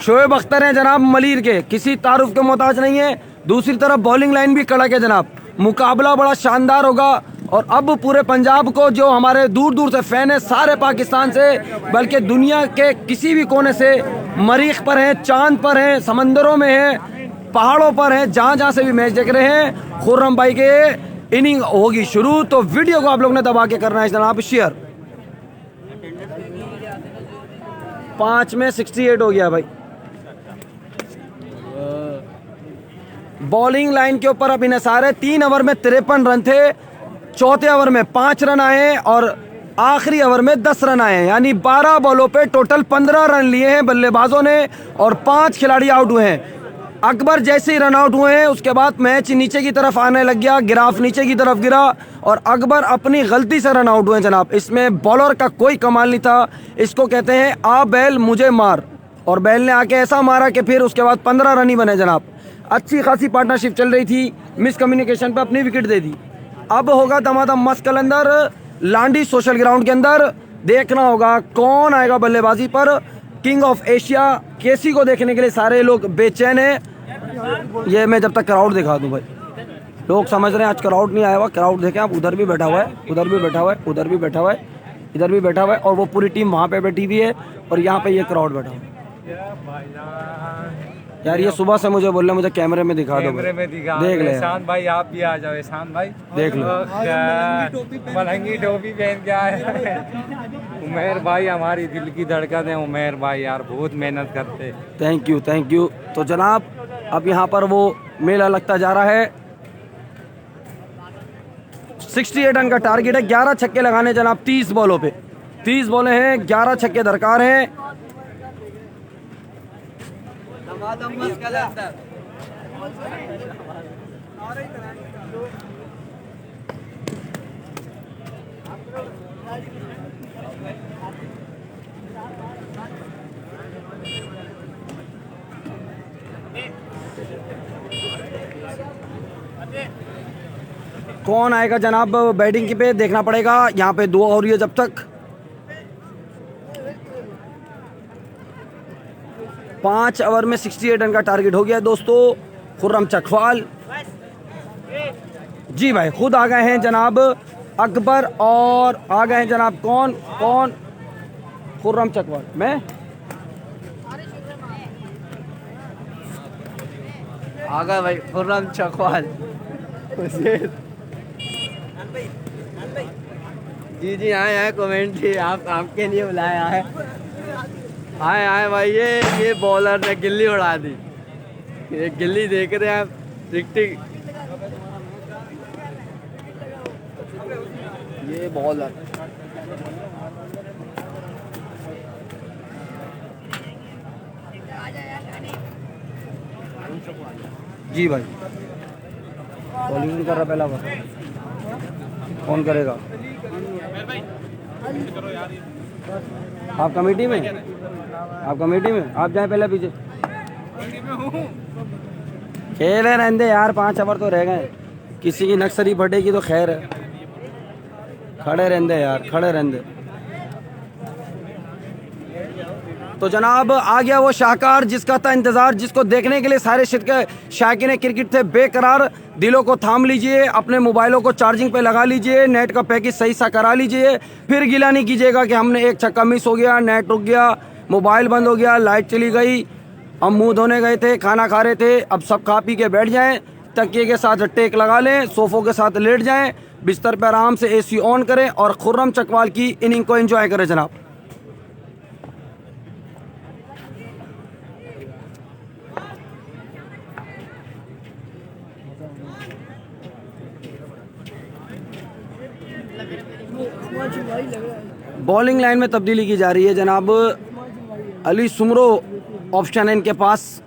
शोएब अख्तर हैं जनाब मलिर के, किसी तारुफ के मोहताज नहीं है। दूसरी तरफ बॉलिंग लाइन भी कड़क है जनाब, मुकाबला बड़ा शानदार होगा। और अब पूरे पंजाब को, जो हमारे दूर दूर से फैन है, सारे पाकिस्तान से बल्कि दुनिया के किसी भी कोने से, मरीख पर हैं, चांद पर हैं, समंदरों में हैं, पहाड़ों पर हैं, जहाँ जहाँ से भी मैच देख रहे हैं, खुर्रम भाई के इनिंग होगी शुरू। तो वीडियो को आप लोग ने दबा के करना है जनाब शेयर। 5 में 68 हो गया भाई। बॉलिंग लाइन के ऊपर अब इन्हें है। 3 ओवर में 53 रन थे, चौथे ओवर में 5 रन आए और आखिरी ओवर में 10 रन आए हैं, यानी 12 बॉलों पे टोटल 15 रन लिए हैं बल्लेबाजों ने और 5 खिलाड़ी आउट हुए हैं। अकबर जैसे ही रन आउट हुए हैं उसके बाद मैच नीचे की तरफ आने लग गया, ग्राफ नीचे की तरफ गिरा और अकबर अपनी गलती से रन आउट हुए जनाब। इसमें बॉलर का कोई कमाल नहीं था, इसको कहते हैं आ बैल मुझे मार, और बैल ने आके ऐसा मारा कि फिर उसके बाद 15 रन ही बने जनाब। अच्छी खासी पार्टनरशिप चल रही थी, मिसकम्युनिकेशन पे अपनी विकेट दे दी। अब होगा दमादम मस्त कलंदर लांडी सोशल ग्राउंड के अंदर, देखना होगा कौन आएगा बल्लेबाजी पर। किंग ऑफ एशिया केसी को देखने के लिए सारे लोग बेचैन हैं। ये मैं जब तक क्राउड दिखा दूं भाई, लोग समझ रहे हैं आज क्राउड नहीं आया हुआ। क्राउड देखें आप, उधर भी बैठा हुआ है, उधर भी बैठा हुआ है, उधर भी बैठा हुआ है, इधर भी बैठा हुआ है, और वो पूरी टीम वहाँ पे बैठी हुई है और यहाँ पे ये क्राउड बैठा हुआ है। यार ये सुबह से मुझे बोल रहे, मुझे कैमरे में दिखा दो, कैमरे में दिखा, देख ले एहसान भाई आप भी आ जाओ, एहसान भाई देख लो। मलंगी टोपी पहन के आए। उमेर भाई हमारी दिल की धड़कन है, उमेर भाई यार बहुत मेहनत करते। Thank you thank you. तो जनाब अब यहाँ पर वो मेला लगता जा रहा है, 68 रन का टारगेट है। 11 छक्के लगाने जनाब 30 बॉलों पे। 30 बॉलें हैं, 11 छक्के दरकार हैं। कौन आएगा जनाब बैटिंग की पे देखना पड़ेगा। यहाँ पे 2 और ये जब तक 5 ओवर में 68 रन का टारगेट हो गया दोस्तों। खुर्रम चकवाल जी भाई खुद आ गए हैं जनाब अकबर, और आ गए हैं जनाब कौन कौन खुर्रम चकवाल। मैं आ गए भाई खुर्रम चकवाल। जी आए कमेंट्री आपके लिए बुलाया है। आए भाई ये बॉलर ने गिल्ली उड़ा दी। ये गिल्ली देख रहे हैं आप, टिक टिक। ये बॉलर जी भाई बॉलिंग कर रहा पहला ओवर। कौन करेगा? आप कमेटी में? आप कमेटी में? आप जाए पहले पीछे। खेले रहने यार, 5 ओवर तो रह गए। किसी की नक्सरी फटेगी तो खैर है। खड़े रहने यार, खड़े रहने। तो जनाब आ गया वो शाहकार जिसका था इंतजार, जिसको देखने के लिए सारे शायकीन क्रिकेट थे बेकरार। दिलों को थाम लीजिए, अपने मोबाइलों को चार्जिंग पे लगा लीजिए, नेट का पैकेज सही सा करा लीजिए। फिर गिला नहीं कीजिएगा कि हमने एक छक्का मिस हो गया, नेट रुक गया, मोबाइल बंद हो गया, लाइट चली गई, हम मुंह धोने गए थे, खाना खा रहे थे। अब सब खा पी के बैठ जाएं, तकिए के साथ टेक लगा लें, सोफों के साथ लेट जाएं, बिस्तर पर आराम से AC ऑन करें और खुर्रम चकवाल की इनिंग को एंजॉय करें जनाब। बॉलिंग लाइन में तब्दीली की जा रही है जनाब। अली सुमरो ऑप्शन है इनके पास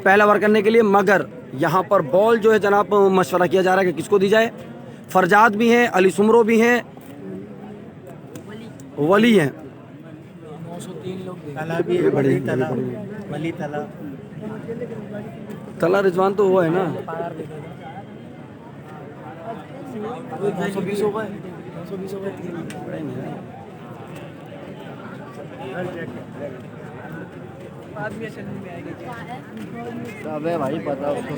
पहला ओवर करने के लिए, मगर यहाँ पर बॉल जो है जनाब मशवरा किया जा रहा है कि किसको दी जाए। फरजाद भी हैं, अली सुमरो भी हैं, वली हैं। तला रिजवान तो वो है ना। 920 ओवर अबे भाई पता उसको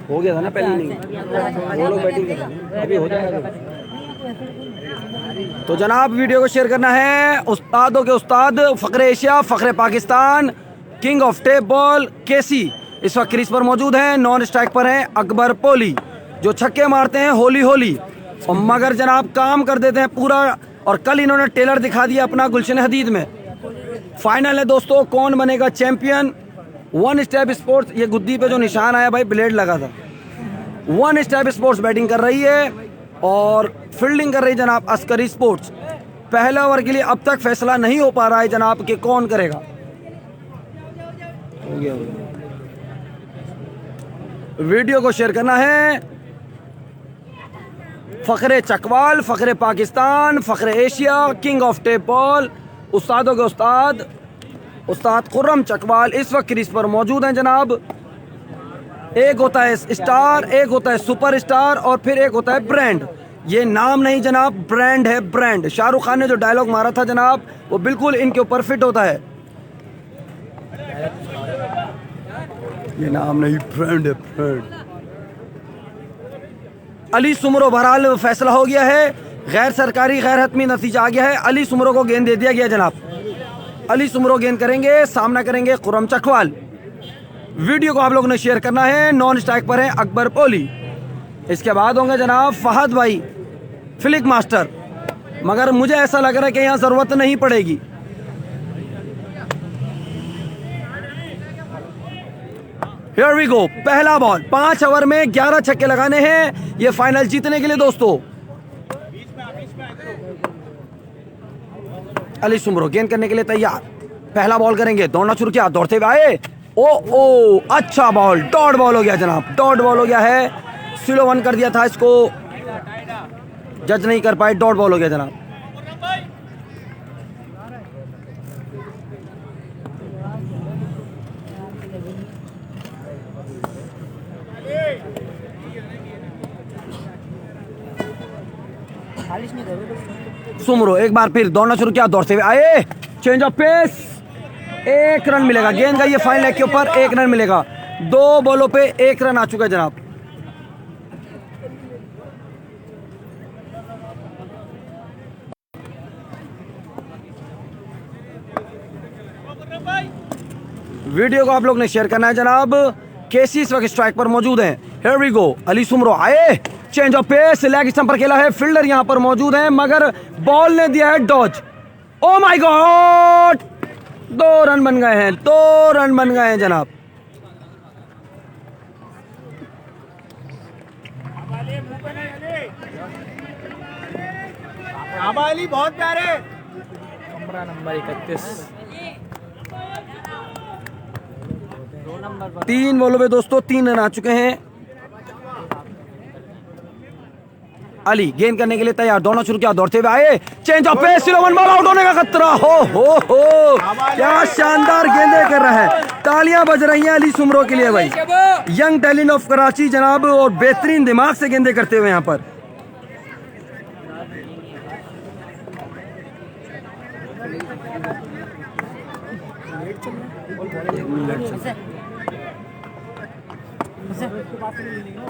हो गया था ना पहले नहीं, वो लोग बैटिंग कर रहे हैं, अभी हो जाएगा। तो जनाब वीडियो को शेयर करना है। उस्तादों के उस्ताद, फ़ख्रे एशिया, फ़ख्रे Pakistan, king of tape ball केसी इस वक्त क्रीज पर मौजूद हैं। नॉन स्ट्राइक पर हैं अकबर पोली, जो छक्के मारते हैं होली होली, और मगर जनाब काम कर देते हैं पूरा। और कल इन्होंने टेलर दिखा दिया अपना गुलशन हदीद में। फाइनल है दोस्तों, कौन बनेगा चैंपियन। वन स्टेप स्पोर्ट्स, ये गुद्दी पे जो निशान आया भाई ब्लेड लगा था। वन स्टेप स्पोर्ट्स बैटिंग कर रही है और फील्डिंग कर रही है जनाब अस्करी स्पोर्ट्स। पहला ओवर के लिए अब तक फैसला नहीं हो पा रहा है जनाब कि कौन करेगा। हो गया। वीडियो को शेयर करना है। फ़ख्रे चकवाल, फ़ख्रे पाकिस्तान, फ़ख्रे Asia, king of tape ball, उस्तादों के उस्ताद, उस्ताद खुर्रम चकवाल इस वक्त क्रीज पर मौजूद हैं जनाब। एक होता है स्टार, एक होता है सुपर स्टार, और फिर एक होता है ब्रांड। ये नाम नहीं जनाब, ब्रांड है, ब्रांड। शाहरुख खान ने जो डायलॉग मारा था जनाब, वो बिल्कुल इनके ऊपर फिट होता है। ये नाम नहीं, ब्रांड है, ब्रांड। अली सुमरो, बहरहाल फैसला हो गया है, गैर सरकारी गैर हतमी नतीजा आ गया है। अली सुमरो को गेंद दे दिया गया जनाब। अली सुमरो गेंद करेंगे, सामना करेंगे खुर्रम चकवाल। वीडियो को आप लोगों ने शेयर करना है। नॉन स्ट्राइक पर है अकबर पोली, इसके बाद होंगे जनाब फहद भाई फ्लिक मास्टर, मगर मुझे ऐसा लग रहा है कि यहाँ ज़रूरत नहीं पड़ेगी। हियर वी गो, पहला बॉल। 5 ओवर में 11 छक्के लगाने हैं ये फाइनल जीतने के लिए दोस्तों। अली सुमरो गेंद करने के लिए तैयार, पहला बॉल करेंगे। दौड़ना शुरू किया, दौड़ते हुए आए, ओ अच्छा बॉल, डॉट बॉल हो गया जनाब, डॉट बॉल हो गया है। स्लो वन कर दिया था, इसको जज नहीं कर पाए, डॉट बॉल हो गया जनाब। सुमरो एक बार फिर दौड़ना शुरू किया, दौड़ते हुए आए, चेंज ऑफ पेस, 1 रन मिलेगा। गेंद का ये फाइन लेग के ऊपर 1 रन मिलेगा। 2 बॉलों पे 1 रन आ चुका है जनाब। वीडियो को आप लोग ने शेयर करना है जनाब। केसी इस वक्त स्ट्राइक पर मौजूद हैं। Here we go, Ali Soomro आए, change of pace, leg stump पर खेला है, फील्डर यहां पर मौजूद है मगर बॉल ने दिया है dodge. Oh my God, 2 run बन गए हैं, 2 रन बन गए हैं जनाब। बहुत प्यारे। कमरा नंबर 31। 3 बॉलों पे दोस्तों 3 रन आ चुके हैं। अली गेंद करने के लिए तैयार, दौड़ना शुरू किया, दौड़ते हुए आए, change of pace, slow one ball, out होने का खतरा। हो क्या शानदार गेंदें कर रहा है। तालियां बज रही हैं अली सुमरो के लिए भाई, यंग टैलेंट ऑफ कराची जनाब, और बेहतरीन दिमाग से गेंदें करते हुए यहां पर।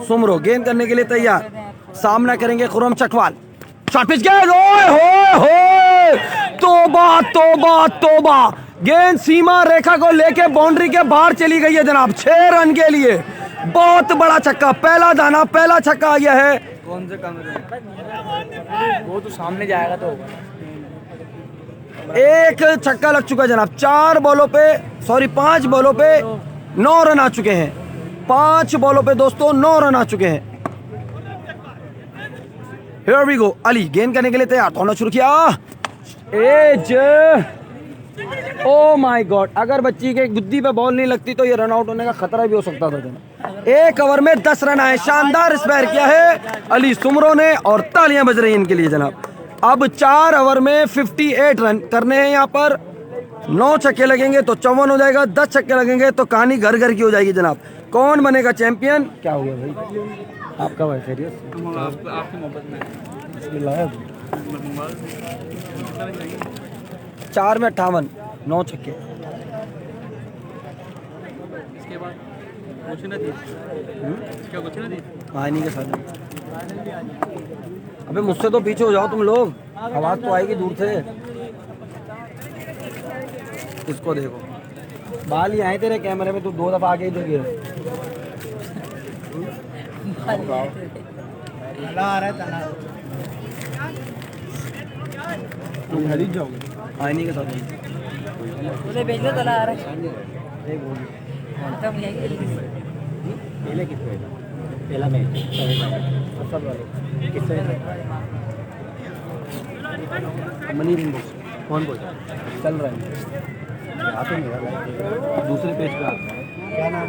सुमरो गेंद करने के लिए तैयार, सामना करेंगे खुरम चटवाल। शॉट पिच गेंद, तौबा तौबा तौबा, गेंद सीमा रेखा को लेके बाउंड्री के बाहर चली गई है जनाब। 6 रन के लिए बहुत बड़ा छक्का, पहला दाना, पहला छक्का आ गया है। कौन से कमरे? वो तो सामने जाएगा तो होगा। 1 छक्का लग चुका है जनाब। 5 बॉलों पे 9 रन आ चुके हैं। 5 बॉलों पे दोस्तों 9 रन आ चुके हैं। Here we go, अली गेंद करने के लिए तैयार, दौड़ना शुरू किया, एज, ओ माय गॉड, अगर बच्ची के गुद्दी पे बॉल नहीं लगती तो ये रन आउट होने का खतरा भी हो सकता था जनाब। 1 ओवर में 10 रन आए, शानदार स्पेयर किया है अली सुमरो ने, और तालियां बज रही हैं इनके लिए जनाब। अब 4 ओवर में 58 रन करने हैं यहाँ पर। 9 छक्के लगेंगे तो 54 हो जाएगा, 10 छक्के लगेंगे तो कहानी घर घर की हो जाएगी जनाब। कौन बनेगा चैंपियन? क्या हो गया भाई, आपका भाई खैरियत? आपकी मोहब्बत में 4 में 58, 9 छक्के। इसके बाद कुछ ना थी, क्या कुछ ना थी? कहानी के साथ। अबे मुझसे तो पीछे हो जाओ तुम लोग, आवाज तो आएगी दूर से। इसको देखो, बाल ही आए तेरे कैमरे में, तू 2 दफा आगे इधर गिरा। तुम खरीद जाओगे आईनी के साथ। उसे भेज दो, तला आ रहा है। खत्म है पहले कितने पहला मैच सब वाले कितने मनीर इनबॉक्स कौन बोल चल रहा है आते नहीं, दूसरे पेज पे आता है। क्या नाम?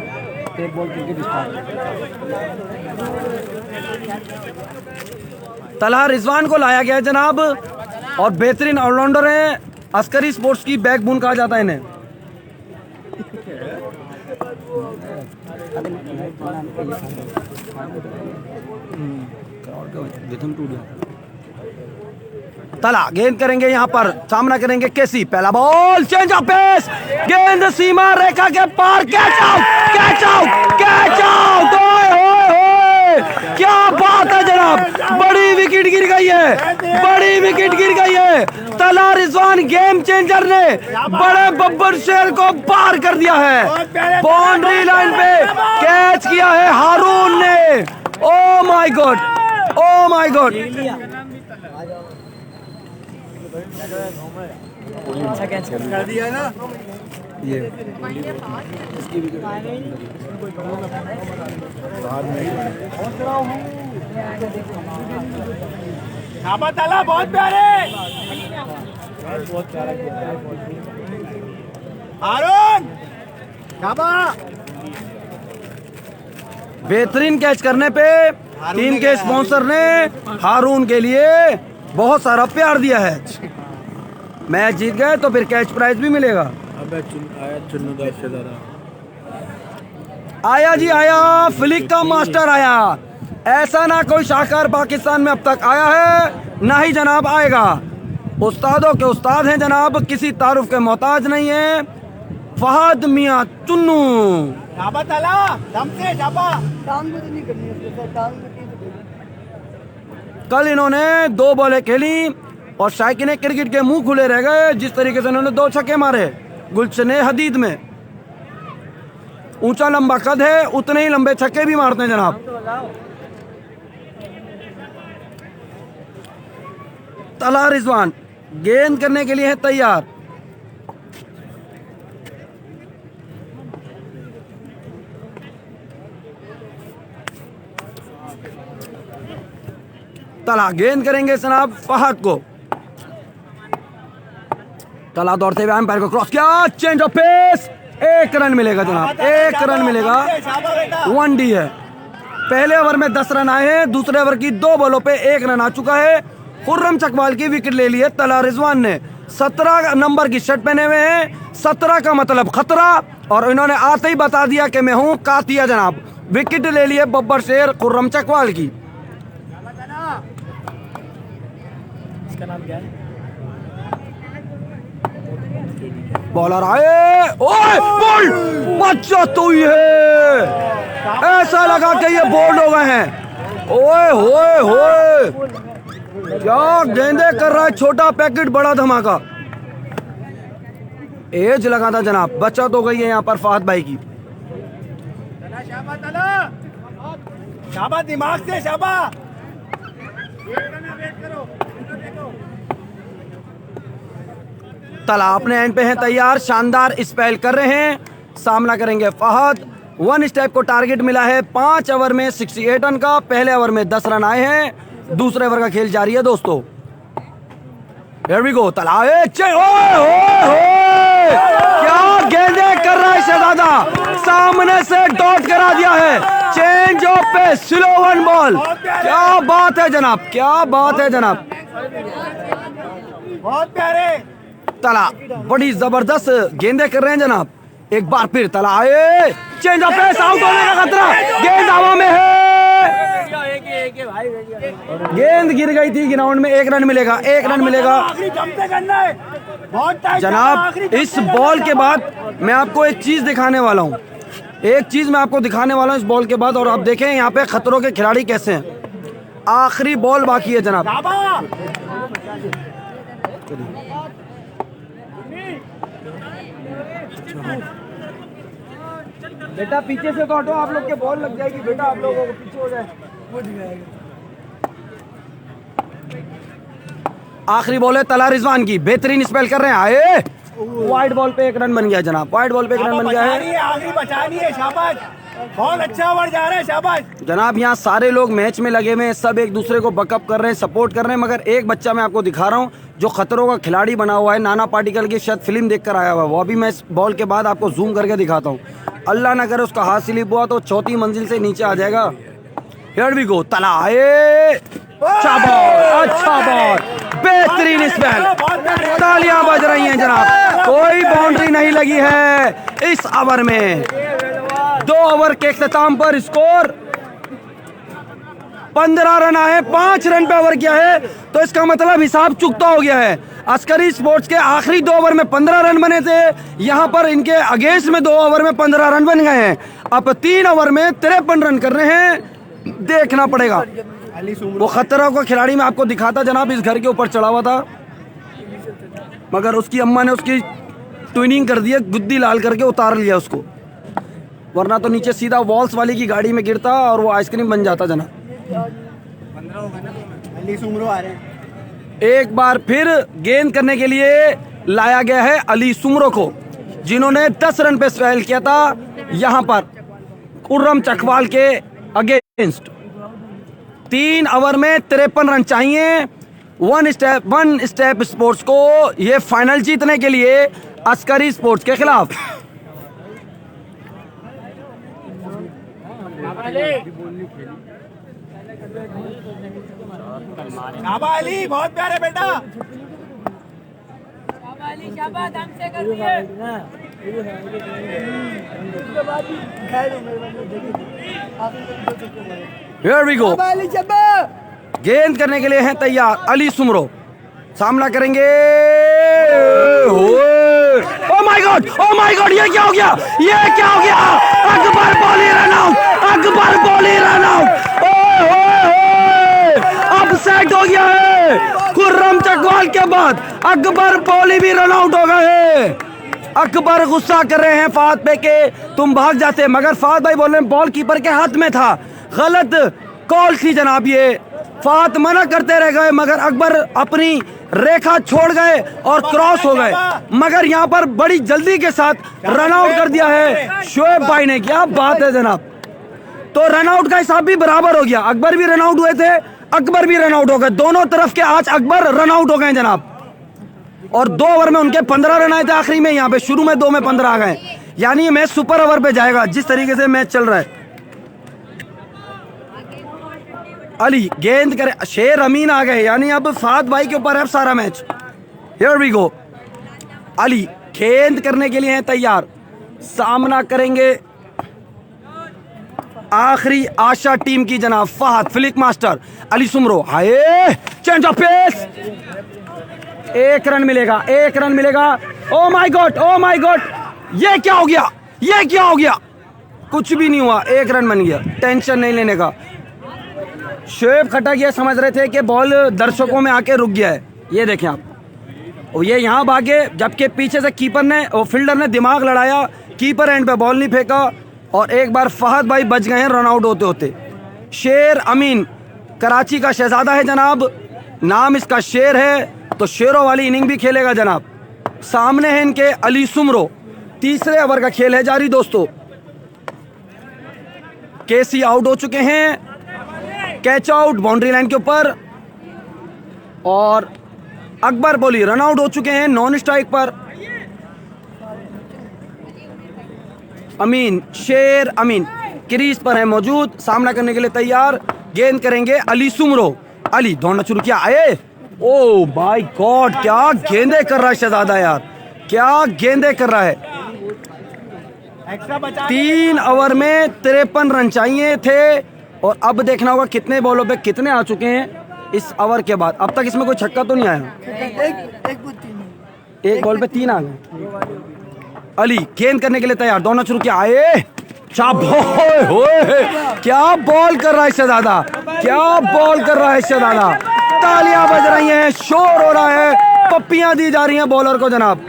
Tape ball cricket star. Talha Rizwan को लाया गया है जनाब, और बेहतरीन ऑलराउंडर हैं, अस्करी स्पोर्ट्स की बैकबोन कहा जाता है इन्हें। तला गेंद करेंगे यहाँ पर, सामना करेंगे केसी, पहला बॉल, चेंज ऑफ पेस, गेंद सीमा रेखा के पार, catch out, catch out, catch out. क्या बात है जनाब, बड़ी विकेट गिर गई है, बड़ी विकेट गिर गई है। तला रिजवान गेम चेंजर ने बड़े बब्बर शेर को पार कर दिया है, बाउंड्री लाइन पे कैच किया है हारून ने। ओ my God, oh my God. अच्छा कैच कर दिया ना। ये शाबाश ताला, बहुत प्यारे। हारून शाबाश। बेहतरीन कैच करने पे टीम के स्पॉन्सर ने हारून के लिए बहुत सारा प्यार दिया है। मैच जीत गए तो फिर कैच प्राइज भी मिलेगा। आया जी आया, फ्लिक का मास्टर आया। ऐसा ना कोई शाहकार पाकिस्तान में अब तक आया है, ना ही जनाब आएगा। उस्तादों के उस्ताद हैं जनाब, किसी तारुफ के मोहताज नहीं है। फहद मियां चुन्नू। शाबाश ताला, दम से शाबाश। टांग को तो नहीं करनी है सर, टांग को नहीं। कल इन्होंने 2 बॉलें खेली और शायकी ने क्रिकेट के मुंह खुले रह गए। जिस तरीके से इन्होंने 2 छक्के मारे गुलशने हदीद में। ऊंचा लंबा कद है, उतने ही लंबे छक्के भी मारते हैं जनाब। तला रिजवान गेंद करने के लिए है तैयार। तला गेंद करेंगे जनाब फहद को। तला दौड़ते हुए एम्पायर को क्रॉस किया, चेंज ऑफ पेस, 1 रन मिलेगा जनाब, 1 रन मिलेगा। 1D है। पहले ओवर में 10 रन आए हैं, दूसरे ओवर की 2 बॉलों पे 1 रन आ चुका है। खुर्रम चकवाल की विकेट ले ली है तला रिजवान ने। 17 नंबर की शर्ट पहने हुए हैं, 17 का मतलब खतरा, और इन्होंने आते ही बता दिया कि मैं हूं कातिया जनाब। विकेट ले ली है बब्बर शेर खुर्रम चकवाल की। बॉलर आए, ओए बॉल बच्चा तो ही है। ऐसा लगा कि ये बोल्ड हो गए हैं। ओए होए होए, क्या गेंदे कर रहा है, छोटा पैकेट बड़ा धमाका। एज लगा था जनाब, बच्चा तो गई है यहाँ पर फहद भाई की। शाबाश ताला, शाबाश दिमाग से शाबाश। तला अपने एंड पे है तैयार, शानदार स्पेल कर रहे हैं, सामना करेंगे फहद। 1 स्टेप को टारगेट मिला है 5 ओवर में 68 रन का। पहले ओवर में 10 रन आए हैं, दूसरे ओवर का खेल जारी है दोस्तों। Here we go, तला क्या गेंदे कर रहा है शहजादा, सामने से डॉट करा दिया है। चेंज ऑफ पे स्लो 1 बॉल। क्या बात है जनाब, क्या बात है जनाब। बहुत प्यारे। तला बड़ी जबरदस्त गेंदे कर रहे हैं जनाब। एक बार फिर तला आए, चेंज ऑफ पेस, आउट होने का खतरा, गेंद हवा में है। गेंद गिर गई थी ग्राउंड में, 1 रन मिलेगा, 1 रन मिलेगा आखिरी जम से करना है, बहुत टाइट जनाब। इस बॉल के बाद मैं आपको एक चीज दिखाने वाला हूँ, एक चीज मैं आपको दिखाने वाला हूँ इस बॉल के बाद। और आप देखें यहाँ पे खतरों के खिलाड़ी कैसे हैं। आखिरी बॉल बाकी है जनाब। बेटा पीछे से तो हटो, आप लोग के बॉल लग जाएगी बेटा, आप लोगों को पीछे हो जाए। आखिरी बॉल है तला रिजवान की, बेहतरीन स्पेल कर रहे हैं। आए, वाइड बॉल पे 1 रन बन गया जनाब, वाइड बॉल पे 1 रन बन गया है। आखिरी बचानी है, शाबाश, बहुत अच्छा ओवर जा रहा है, शाबाश जनाब। यहाँ सारे लोग मैच में लगे हुए हैं, सब एक दूसरे को बकअप कर रहे हैं, सपोर्ट कर रहे हैं, मगर एक बच्चा मैं आपको दिखा रहा हूँ जो खतरों का खिलाड़ी बना हुआ है। नाना पाटेकर की शायद फिल्म देखकर आया हुआ है, वो अभी मैं इस बॉल के बाद आपको जूम करके दिखाता हूँ। अल्लाह ना करे उसका हाथ स्लिप हुआ तो 4थी मंजिल से नीचे आ जाएगा। हियर वी गो, तला आए, अच्छा बॉल, अच्छा बॉल, बेहतरीन स्पेल, तालियां बज रही हैं जनाब। कोई बाउंड्री नहीं लगी है इस ओवर में। 2 ओवर के इख्तिताम पर स्कोर 15 रन आए, 5 रन पे ओवर किया है, तो इसका मतलब हिसाब चुकता हो गया है। अस्करी स्पोर्ट्स के आखिरी 2 ओवर में 15 रन बने थे, यहाँ पर इनके अगेंस्ट में 2 ओवर में 15 रन बन गए हैं। अब 3 ओवर में 53 रन कर रहे हैं, देखना पड़ेगा। वो खतरा का खिलाड़ी मैं आपको दिखाता जनाब, इस घर के ऊपर चढ़ा हुआ था, मगर उसकी अम्मा ने उसकी ट्विनिंग कर दी है, गुद्दी लाल करके उतार लिया उसको, वरना तो नीचे सीधा वॉल्स वाली की गाड़ी में गिरता और वो आइसक्रीम बन जाता जनाब। एक बार फिर गेंद करने के लिए लाया गया है अली सुमरो को। जिन्होंने 10 रन पे स्पेल किया था यहां पर खुर्रम चकवाल के अगेंस्ट। 3 ओवर में 53 रन चाहिए वन स्टेप स्पोर्ट्स को ये फाइनल जीतने के लिए अस्करी स्पोर्ट्स के खिलाफ। शाबाली बहुत प्यारे बेटा। शाबाश दम से कर दिए। Here we go। गेंद करने के लिए हैं तैयार अली सुमरो, सामना करेंगे। ओ my God, oh my God, ये क्या हो गया, ये क्या हो गया? अकबर बॉली रन आउट, अकबर बॉली रन आउट। अब सेट हो गया है खुर्रम चकवाल के बाद अकबर बॉली भी रन आउट हो गए। अकबर गुस्सा कर रहे हैं फहद पे के तुम भाग जाते, मगर फहद भाई बोल रहे हैं बॉल कीपर के हाथ में था, गलत कॉल थी जनाब। ये फहद मना करते रह गए मगर अकबर अपनी रेखा छोड़ गए और क्रॉस हो गए, मगर यहाँ पर बड़ी जल्दी के साथ रन आउट कर दिया है शोएब भाई ने। क्या बात है जनाब। तो रन आउट का हिसाब भी बराबर हो गया, अकबर भी रन आउट हुए थे, अकबर भी रन आउट हो गए, दोनों तरफ के आज अकबर रन आउट हो गए जनाब। और 2 ओवर में उनके 15 रन आए थे आखिरी में, यहाँ पे शुरू में 2 में 15 आ गए, यानी ये मैच सुपर ओवर पे जाएगा जिस तरीके से मैच चल रहा है। अली गेंद करे, शेर अमीन आ गए, यानी अब फहद भाई के ऊपर है सारा match. Here we go. Ali गेंद करने के लिए हैं तैयार, सामना करेंगे आखिरी आशा टीम की जनाब फहद फ्लिक मास्टर अली सुमरो। हाय चेंज ऑफ पेस, 1 रन मिलेगा, 1 रन मिलेगा। Oh my God, oh my God, ये क्या हो गया, ये क्या हो गया? कुछ भी नहीं हुआ, 1 रन बन गया, टेंशन नहीं लेने का। शोएब खटक ये समझ रहे थे कि बॉल दर्शकों में आके रुक गया है, ये देखें आप, और ये यहाँ भागे, जबकि पीछे से कीपर ने और फील्डर ने दिमाग लड़ाया, कीपर एंड पे बॉल नहीं फेंका और एक बार फहद भाई बच गए हैं रन आउट होते होते। शेर अमीन कराची का शहजादा है जनाब, नाम इसका शेर है, तो शेरों वाली इनिंग भी खेलेगा जनाब। सामने है इनके अली सुमरो। तीसरे ओवर का खेल है जारी दोस्तों। केसी आउट हो चुके हैं, कैच आउट बाउंड्री लाइन के ऊपर, और अकबर बोली रन आउट हो चुके हैं नॉन स्ट्राइक पर। अमीन, शेर अमीन क्रीज पर है मौजूद, सामना करने के लिए तैयार। गेंद करेंगे अली सुमरो। अली दौड़ना शुरू किया, आए, ओ माय गॉड, क्या गेंदे कर रहा है शहजादा यार, क्या गेंदे कर रहा है। 3 ओवर में 53 रन चाहिए थे, और अब देखना होगा कितने बॉलों पे कितने आ चुके हैं इस ओवर के बाद। अब तक इसमें कोई छक्का तो नहीं आया, एक बॉल पे 3 आ गए। अली गेंद करने के लिए तैयार, दौड़ना शुरू किया, आए, क्या बॉल कर रहा है शहजादा, क्या बॉल कर रहा है शहजादा। तालियां बज रही हैं, शोर हो रहा है, पप्पियां दी जा रही हैं बॉलर को जनाब।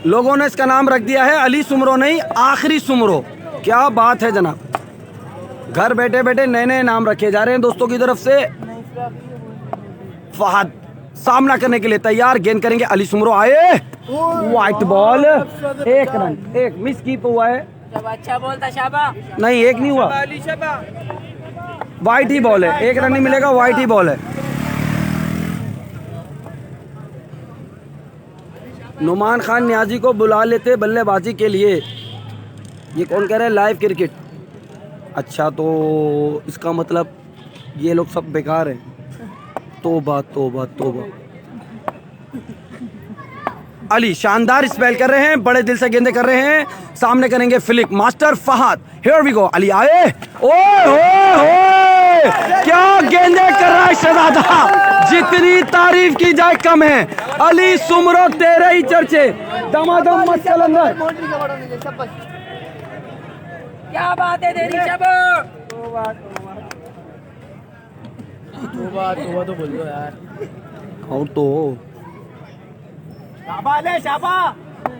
लोगों ने इसका नाम रख दिया है अली सुमरो नहीं, आखिरी सुमरो। क्या बात है जनाब, घर बैठे बैठे नए नए नाम रखे जा रहे हैं दोस्तों की तरफ से। फहद सामना करने के लिए तैयार, गेंद करेंगे अली सुमरो। आए, white ball, 1 run, 1 miss keep हुआ है। अच्छा बोलता शाबा, नहीं 1 नहीं हुआ, व्हाइट ही बॉल है, 1 रन नहीं मिलेगा, व्हाइट ही बॉल है। नुमान खान न्याजी को बुला लेते बल्लेबाजी के लिए, ये कौन कह रहा है लाइव क्रिकेट। अच्छा, तो इसका मतलब ये लोग सब बेकार हैं। तोबा तोबा तोबा। अली शानदार स्पेल कर रहे हैं, बड़े दिल से गेंदे कर रहे हैं, सामने करेंगे flick master Fahad. Here we go. Ali आए, ओए क्या गेंदे कर रहा है शहजादा, जितनी तारीफ की जाए कम है। अली सुमरो तेरे ही चर्चे, दमादम मत चल अंदर। क्या बात है तेरी शाबा। तो बोल दो यार, और तो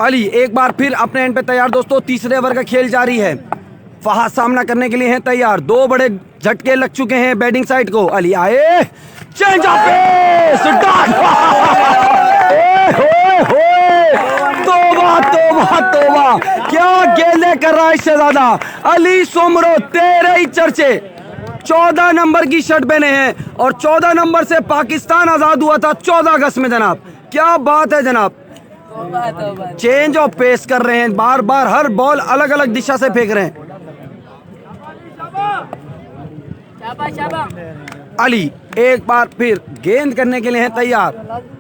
अली एक बार फिर अपने एंड पे तैयार दोस्तों। तीसरे ओवर का खेल जारी है, फहद सामना करने के लिए हैं तैयार। 2 बड़े झटके लग चुके हैं बैटिंग साइड को। अली आए, चेंज ऑफ पेस, डॉट तोबा तोबा तोबा, क्या गेंदें कर रहा है शहजादा अली सुमरो। तेरे ही चर्चे 14 नंबर की शर्ट पहने हैं और 14 नंबर से पाकिस्तान आजाद हुआ था 14 अगस्त में जनाब। क्या बात है जनाब, चेंज ऑफ पेस कर रहे हैं, बार बार हर बॉल अलग अलग दिशा से फेंक रहे हैं। अली एक बार फिर गेंद करने के लिए है तैयार,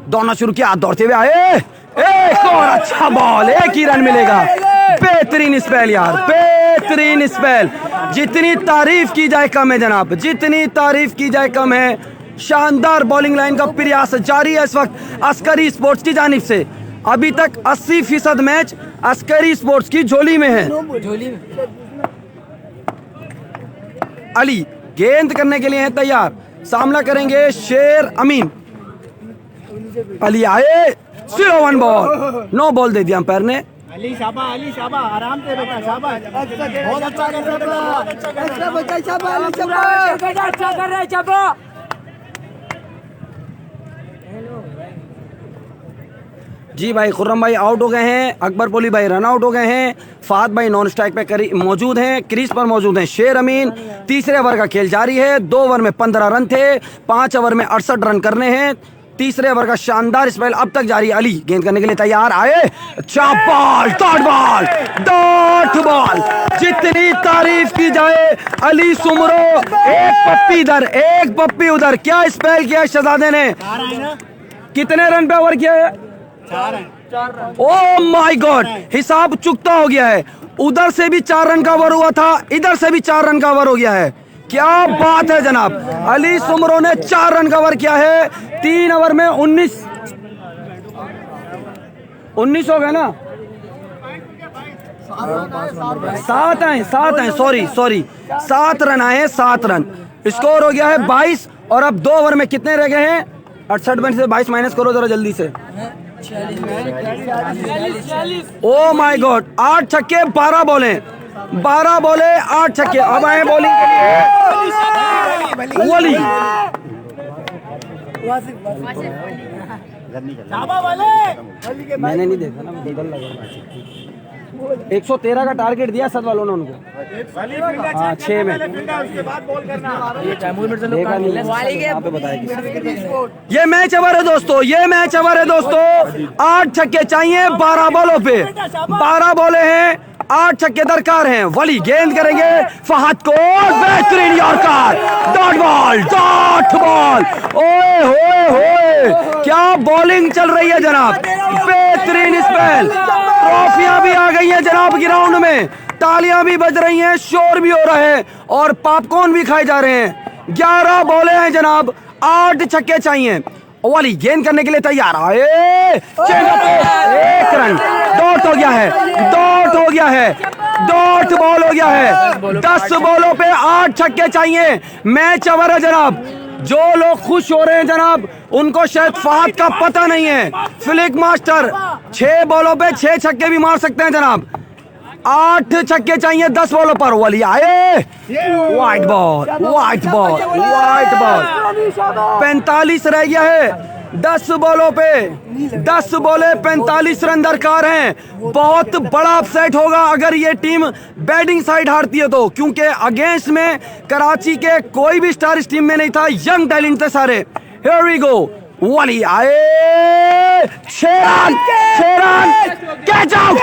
दौड़ना शुरू किया, दौड़ते हुए आए, एक और अच्छा बॉल, एक ही रन मिलेगा। बेहतरीन स्पेल यार, बेहतरीन स्पेल, जितनी तारीफ की जाए कम है जनाब, जितनी तारीफ की जाए कम है। शानदार बॉलिंग लाइन का प्रयास जारी है इस वक्त अस्करी स्पोर्ट्स की जानिब से। अभी तक 80% मैच अस्करी स्पोर्ट्स की झोली में है। अली गेंद करने के लिए है तैयार, सामना करेंगे शेर अमीन। अली आए, 0-1 बॉल, 9 बॉल दे दिया अंपायर ने। अली शाबा आराम से बेटा, शाबाश, बहुत अच्छा कर रहा है, अच्छा बच्चा, शाबाश, अच्छा कर रहा है शाबा। जी भाई, खुर्रम भाई आउट हो गए हैं, अकबर पोली भाई रन आउट हो गए हैं, फात भाई नॉन स्ट्राइक पे मौजूद हैं, क्रीज पर मौजूद हैं शेर अमीन। तीसरे ओवर का खेल जारी है, 2 ओवर में 15 रन थे, 5 ओवर में 68 रन करने हैं। तीसरे ओवर का शानदार स्पेल अब तक जारी। अली गेंद करने के लिए तैयार, आए, चाप बॉल, डॉट बॉल, जितनी तारीफ की जाए अली सुमरो। एक पप्पी इधर, एक पप्पी उधर, क्या स्पेल किया शहजादे ने। कितने रन पे ओवर किया है? 4 ओ माय गॉड, हिसाब चुकता हो गया है। उधर से भी 4 रन का ओवर हुआ था, इधर से भी 4 रन का ओवर हो गया है। क्या बात है जनाब, अली सुमरो ने 4 रन का ओवर किया है। 3 ओवर में 19 हो गए ना, 7 आए, सॉरी 7 रन आए, 7 रन, स्कोर हो गया है 22। और अब 2 ओवर में कितने रह गए हैं? 68 में से 22 माइनस करो जरा जल्दी से। 46। ओ माय गॉड, 8 छक्के 12 बॉले, 12 बॉले 8 छक्के। अब आए बॉलिंग के लिए वली, मैंने नहीं देखा ना, बदल लगा। 113 का टारगेट दिया सद वालों ने उनको, हाँ 6 में देखा नहीं, यहाँ पे बताया। ये मैच ओवर है दोस्तों, ये मैच ओवर है दोस्तों। 8 छक्के चाहिए 12 बॉलों पे, 12 बॉले हैं, 8 छक्के दरकार हैं। वली गेंद करेंगे फहद को, बेहतरीन यॉर्कर, डॉट बॉल, ओए होए होए, क्या बॉलिंग चल रही है जनाब, बेहतरीन स्पेल। ट्रॉफियां भी आ गई हैं जनाब ग्राउंड में, तालियां भी बज रही हैं, शोर भी हो रहा है और पॉपकॉर्न भी खाए जा रहे हैं। 11 बॉले हैं जनाब, 8 छक्के चाहिए। वाली गेंद करने के लिए तैयार, आए, 1 रन, डॉट हो गया है, डॉट हो गया है, डॉट बॉल हो गया है। 10 बॉलों पे 8 छक्के चाहिए। मैच ओवर है जनाब। जो लोग खुश हो रहे हैं जनाब, उनको शायद फहद का पता नहीं है। फ्लिक मास्टर 6 बॉलों पे 6 छक्के भी मार सकते हैं जनाब। 8 छक्के चाहिए 10 बॉलों पर। वली आए, वाइट बॉल, 45 रह गया है। 10 बॉलों पे 10 बॉले 45 रन दरकार हैं। बहुत बड़ा अपसेट होगा अगर ये टीम बैटिंग साइड हारती है तो, क्योंकि अगेंस्ट में कराची के कोई भी स्टार इस टीम में नहीं था, यंग टैलेंट थे सारे। हियर वी गो, वली आए, 6 रन, कैच आउट,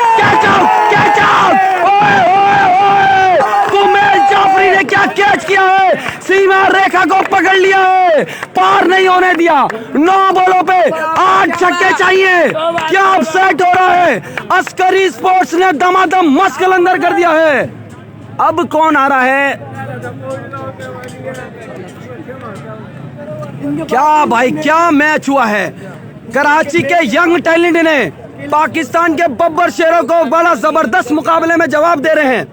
जाफरी ने क्या कैच किया है, सीमा रेखा को पकड़ लिया है, पार नहीं होने दिया। 9 बॉलों पे 8 छक्के चाहिए। क्या अपसेट हो रहा है, अस्करी स्पोर्ट्स ने दमादम मस्कल अंदर कर दिया है। अब कौन आ रहा है, क्या भाई क्या मैच हुआ है। कराची के यंग टैलेंट ने पाकिस्तान के बब्बर शेरों को बड़ा जबरदस्त मुकाबले में जवाब दे रहे हैं।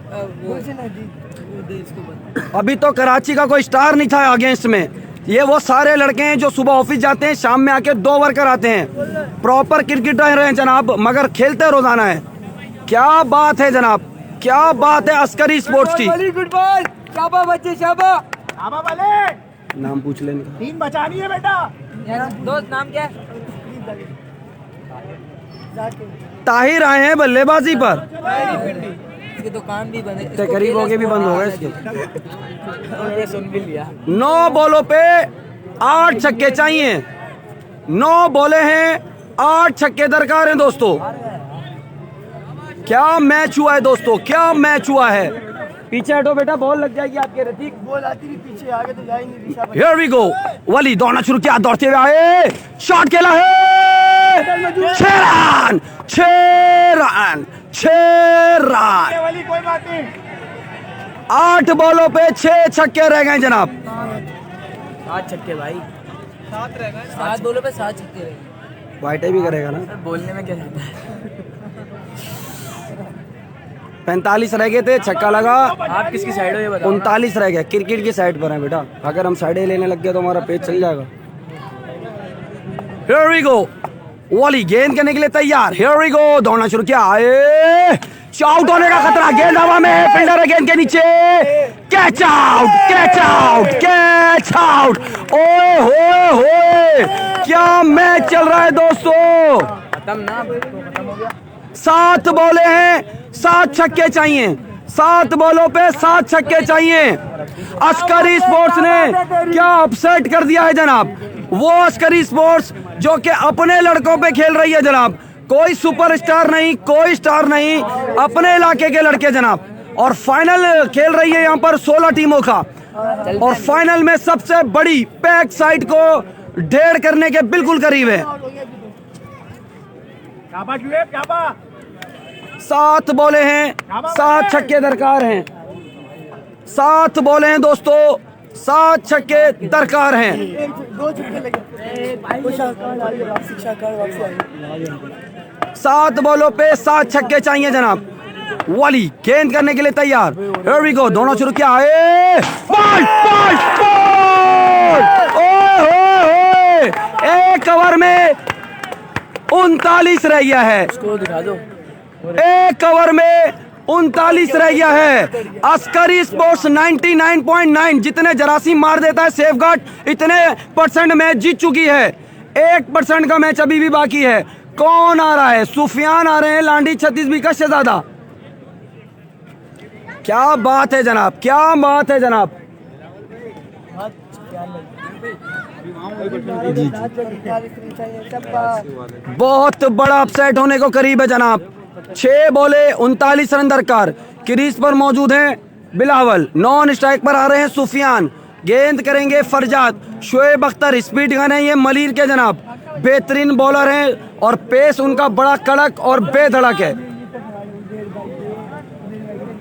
अभी तो कराची का कोई स्टार नहीं था अगेंस्ट में। ये वो सारे लड़के हैं जो सुबह ऑफिस जाते हैं, शाम में आके 2 ओवर कराते हैं। प्रॉपर क्रिकेटर हैं जनाब, मगर खेलते रोजाना है। क्या बात है जनाब, क्या बात है अस्करी स्पोर्ट्स की। गुड बॉल, शाबाश बच्चे शाबाश। नाम पूछ लेने का। तीन बचानी है बेटा। दोस्त नाम क्या है? ताहिर आए हैं बल्लेबाजी पर। इसकी दुकान भी बंद है। ते करीब होके भी बंद हो गए इसके। इसके सुन भी लिया। 9 बॉलों पे 8 छक्के चाहिए। 9 बॉले हैं, 8 छक्के दरकार हैं दोस्तों। क्या मैच हुआ है दोस्तों, क्या मैच हुआ है। पीछे हटो बेटा, बॉल लग जाएगी आपके। रतीक बॉल आती भी पीछे आगे तो जाएंगे दिशा। हियर वी गो। वली दौड़ना शुरू किया, दौड़ते हुए आए, शॉट खेला है, 6 रन, 6 रन, 6 रन। वाली कोई बात नहीं। 8 बॉलों पे 6 छक्के रह गए जनाब। 7 छक्के भाई। 7 बोलो पे 7 छक्के रहे। वाइटे भी करेगा ना। बोलने में क्या जाता है। 45 रह गए थे, छक्का लगा। आप किसकी साइड हो ये बताओ। 39 रह गया। क्रिकेट की साइड पर है बेटा, अगर हम साइडें लेने लग गए तो हमारा पेज चल जाएगा। Here we go. वॉली गेंद करने के लिए तैयार। Here we go. दौड़ना शुरू किया, आए, आउट होने का खतरा। गेंद हवा में है, फील्डर है गेंद के नीचे। Catch out, catch out, catch out. ओए होए होए, क्या मैच चल रहा है दोस्तों। खत्म ना, खत्म हो गया। 7 बॉले हैं, 7 छक्के चाहिए। 7 बॉलों पे 7 छक्के चाहिए। अस्करी स्पोर्ट्स ने क्या अपसेट कर दिया है जनाब। वो अस्करी स्पोर्ट्स जो कि अपने लड़कों पे खेल रही है जनाब। कोई सुपरस्टार नहीं, कोई स्टार नहीं, अपने इलाके के लड़के जनाब। और फाइनल खेल रही है यहाँ पर 16 टीमों का। और फाइनल में सबसे बड़ी पैक साइड को ढेर करने के बिल्कुल करीब है। 7 बॉले हैं, 7 छक्के दरकार हैं। 7 बॉले हैं दोस्तों, 7 छक्के दरकार हैं। 2 छक्के लगे। 7 बॉलों पे 7 छक्के चाहिए जनाब। वाली गेंद करने के लिए तैयार। Here we go. दोनों शुरू किया, बॉल बॉल बॉल। ओए एक ओवर में 39 रह गया है। इसको दिखा दो। एक ओवर में 39 रह गया है। अस्करी स्पोर्ट्स 99.9 जितने जरासीम मार देता है सेफगार्ड, इतने % मैच जीत चुकी है। 1% का मैच अभी भी बाकी है। कौन आ रहा है? सुफियान आ रहे हैं, लांडी 36 विकेट से ज्यादा। क्या बात है जनाब, क्या बात है जनाब। बहुत बड़ा अपसेट होने को करीब है जनाब। 6 बॉले 39 रन दरकार। क्रीज पर मौजूद हैं बिलावल, नॉन स्ट्राइक पर आ रहे हैं सुफियान। गेंद करेंगे फरजाद। शोएब अख्तर स्पीड गन है ये मलिर के जनाब, बेहतरीन बॉलर हैं और पेस उनका बड़ा कड़क और बेधड़क है।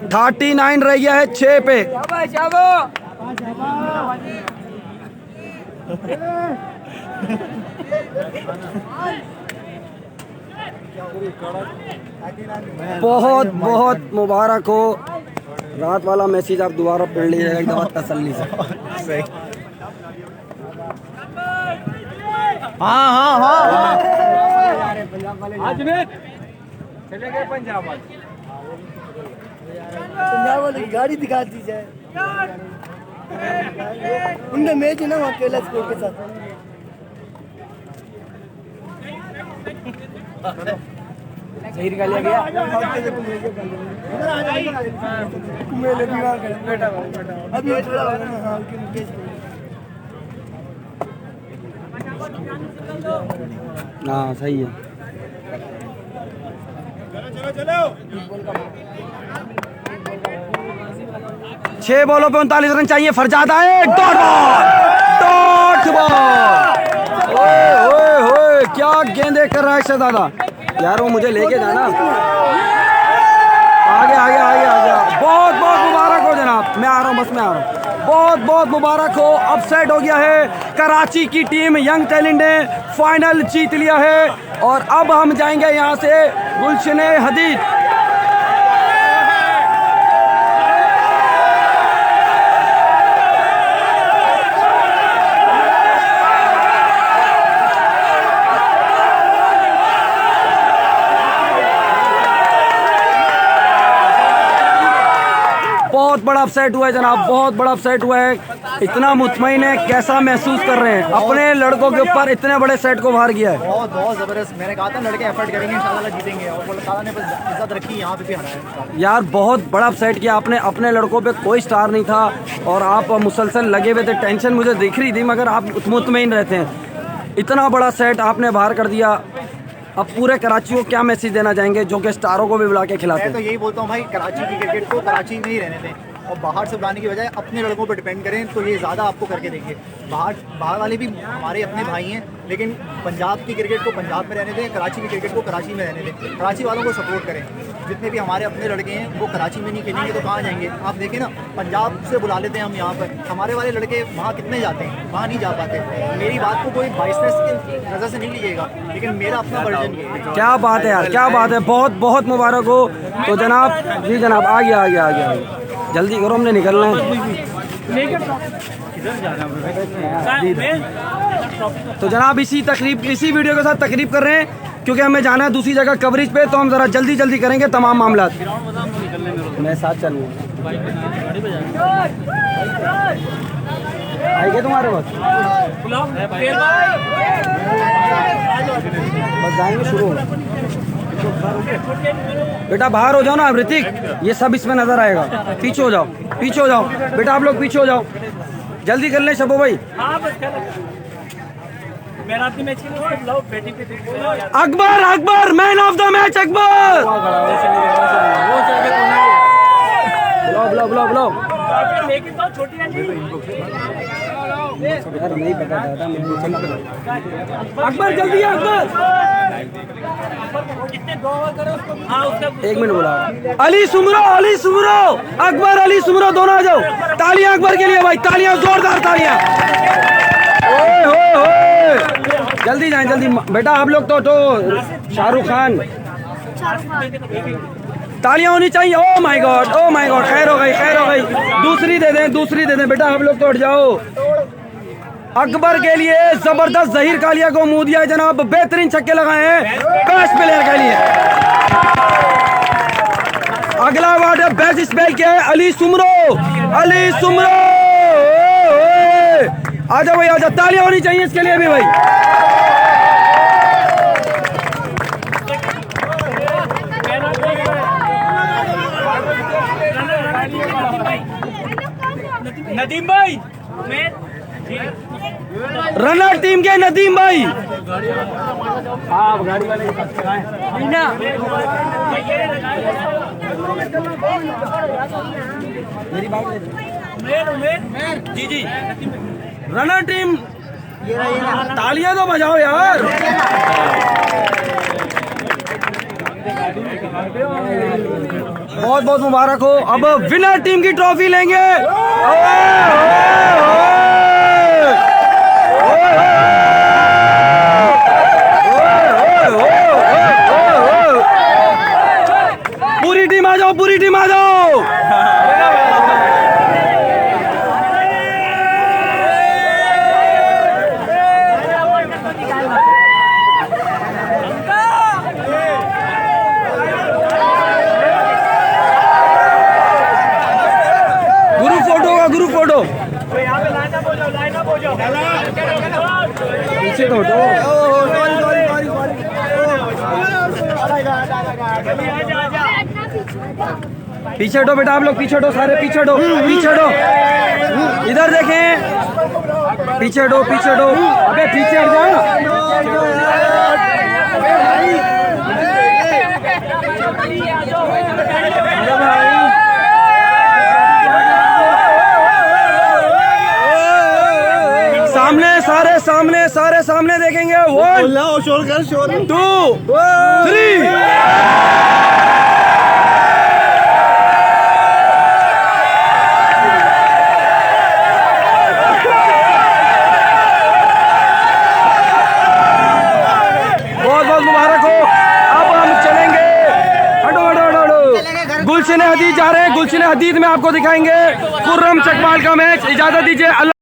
39 रह गया है 6 पे। बहुत बहुत मुबारक हो। रात वाला मैसेज आप दोबारा पढ़ लीजिएगा एक दफा तसल्ली से। चले गए पंजाब वाले। पंजाब वाले की गाड़ी दिखा दीजिए। उनका मैच है ना वहाँ केला स्कोर के साथ। सही निकाल लिया गया। अभी हाँ सही है। चलो 6 बॉलों पे 39 रन चाहिए। फरजाद आए, डॉट बॉल। ओए होए क्या गेंदे कर रहा है शहजादा। यार वो मुझे लेके जाना। आगे आगे आगे आगे। बहुत बहुत मुबारक हो जनाब। मैं आ रहा हूँ, बस मैं आ रहा हूँ। बहुत बहुत मुबारक हो। अपसेट हो गया है कराची की टीम। यंग टैलेंट ने फाइनल जीत लिया है। और अब हम जाएंगे यहाँ से गुलशन हदीद। बहुत बड़ा अपसेट हुआ है जनाब, बहुत बड़ा अपसेट हुआ है। इतना मुतमईन है, कैसा महसूस कर रहे हैं? अपने लड़कों के ऊपर इतने बड़े सेट को बाहर किया है। बहुत बहुत ज़बरदस्त। मैंने कहा था लड़के एफर्ट करेंगे, इंशाल्लाह जीतेंगे, और अल्लाह ताला ने बस इज्जत रखी, यहाँ पे भी हराया। यार बहुत बड़ा अपसेट किया आपने, अपने लड़कों पे कोई स्टार नहीं था और आप मुसलसल लगे हुए थे। टेंशन मुझे दिख रही थी मगर आप मुतमईन रहते हैं। इतना बड़ा सेट आपने बाहर कर दिया। अब पूरे कराची को क्या मैसेज देना चाहेंगे जो कि स्टारों को भी बुला के खिलाते मैं तो हैं? यही बोलता हूँ भाई, कराची की क्रिकेट को कराची में ही रहने दें और बाहर से बुलाने की बजाय अपने लड़कों पर डिपेंड करें, तो ये ज़्यादा आपको करके देंगे। बाहर वाले भी हमारे अपने भाई हैं, लेकिन पंजाब की क्रिकेट को पंजाब में रहने दें, कराची की क्रिकेट को कराची में रहने दें। कराची वालों को सपोर्ट करें। जितने भी हमारे अपने लड़के हैं वो कराची में नहीं खेलेंगे तो कहाँ जाएंगे? आप देखें ना, पंजाब से बुला लेते हैं हम यहाँ पर, हमारे वाले लड़के वहाँ कितने जाते हैं? वहाँ नहीं जा पाते। मेरी बात को कोई बाइसनेस की नज़र से नहीं लीजिएगा, लेकिन मेरा अपना वर्जन ये है। क्या बात है यार, क्या बात है, बहुत बहुत मुबारक हो। तो जनाब जी जनाब आ गया, जल्दी करो, हमने निकलना है। तो जनाब इसी वीडियो के साथ तकरीब कर रहे हैं क्योंकि हमें जाना है दूसरी जगह कवरेज पे, तो हम ज़रा जल्दी करेंगे तमाम मामला। मैं साथ चलूँगा, आएंगे तुम्हारे पास, बस जाएंगे शुरू। बेटा बाहर हो जाओ ना ऋतिक, ये सब इसमें नजर आएगा। पीछे हो जाओ बेटा, आप लोग पीछे हो जाओ, जल्दी कर ले शबो भाई। Akbar man of the match, Akbar बुलाओ। यार नहीं पता दादा, अकबर जल्दी है, अकबर। एक मिनट बोला। अली सुमरो, अकबर अली सुमरो, दोनों आ जाओ। तालियां अकबर के लिए भाई, तालियां, जोरदार तालियां। जल्दी जाएं, जल्दी बेटा, आप लोग तो शाहरुख खान, तालियां होनी चाहिए। ओ माय गॉड, खैर हो गई। दूसरी दे दें बेटा, आप लोग तो उठ जाओ। अकबर के लिए जबरदस्त जहीर कालिया को मुंह दिया है जनाब, बेहतरीन छक्के लगाए हैं बेस्ट प्लेयर के लिए। अगला अवार्ड है बेस्ट स्पेल किया है अली सुमरो। आजा भाई आजा, तालियां होनी चाहिए इसके लिए भी भाई। नदीम भाई, रनर टीम के नदीम भाई। जी रनर टीम, तालियां तो बजाओ यार। बहुत बहुत मुबारक हो। अब विनर टीम की ट्रॉफी लेंगे। पूरी टीम आ जाओ। ग्रुप फोटो पीछे तो हटो। पीछे हटो बेटा, आप लोग पीछे हटो, सारे पीछे हटो। इधर देखें, पीछे हटो। अबे पीछे हट जाओ। सारे सामने देखेंगे। 1 2 3। बहुत मुबारक हो। अब हम चलेंगे, हटो। गुलशन हदीद जा रहे हैं। गुलशन हदीद में आपको दिखाएंगे खुर्रम चकमाल का मैच। इजाजत दीजिए।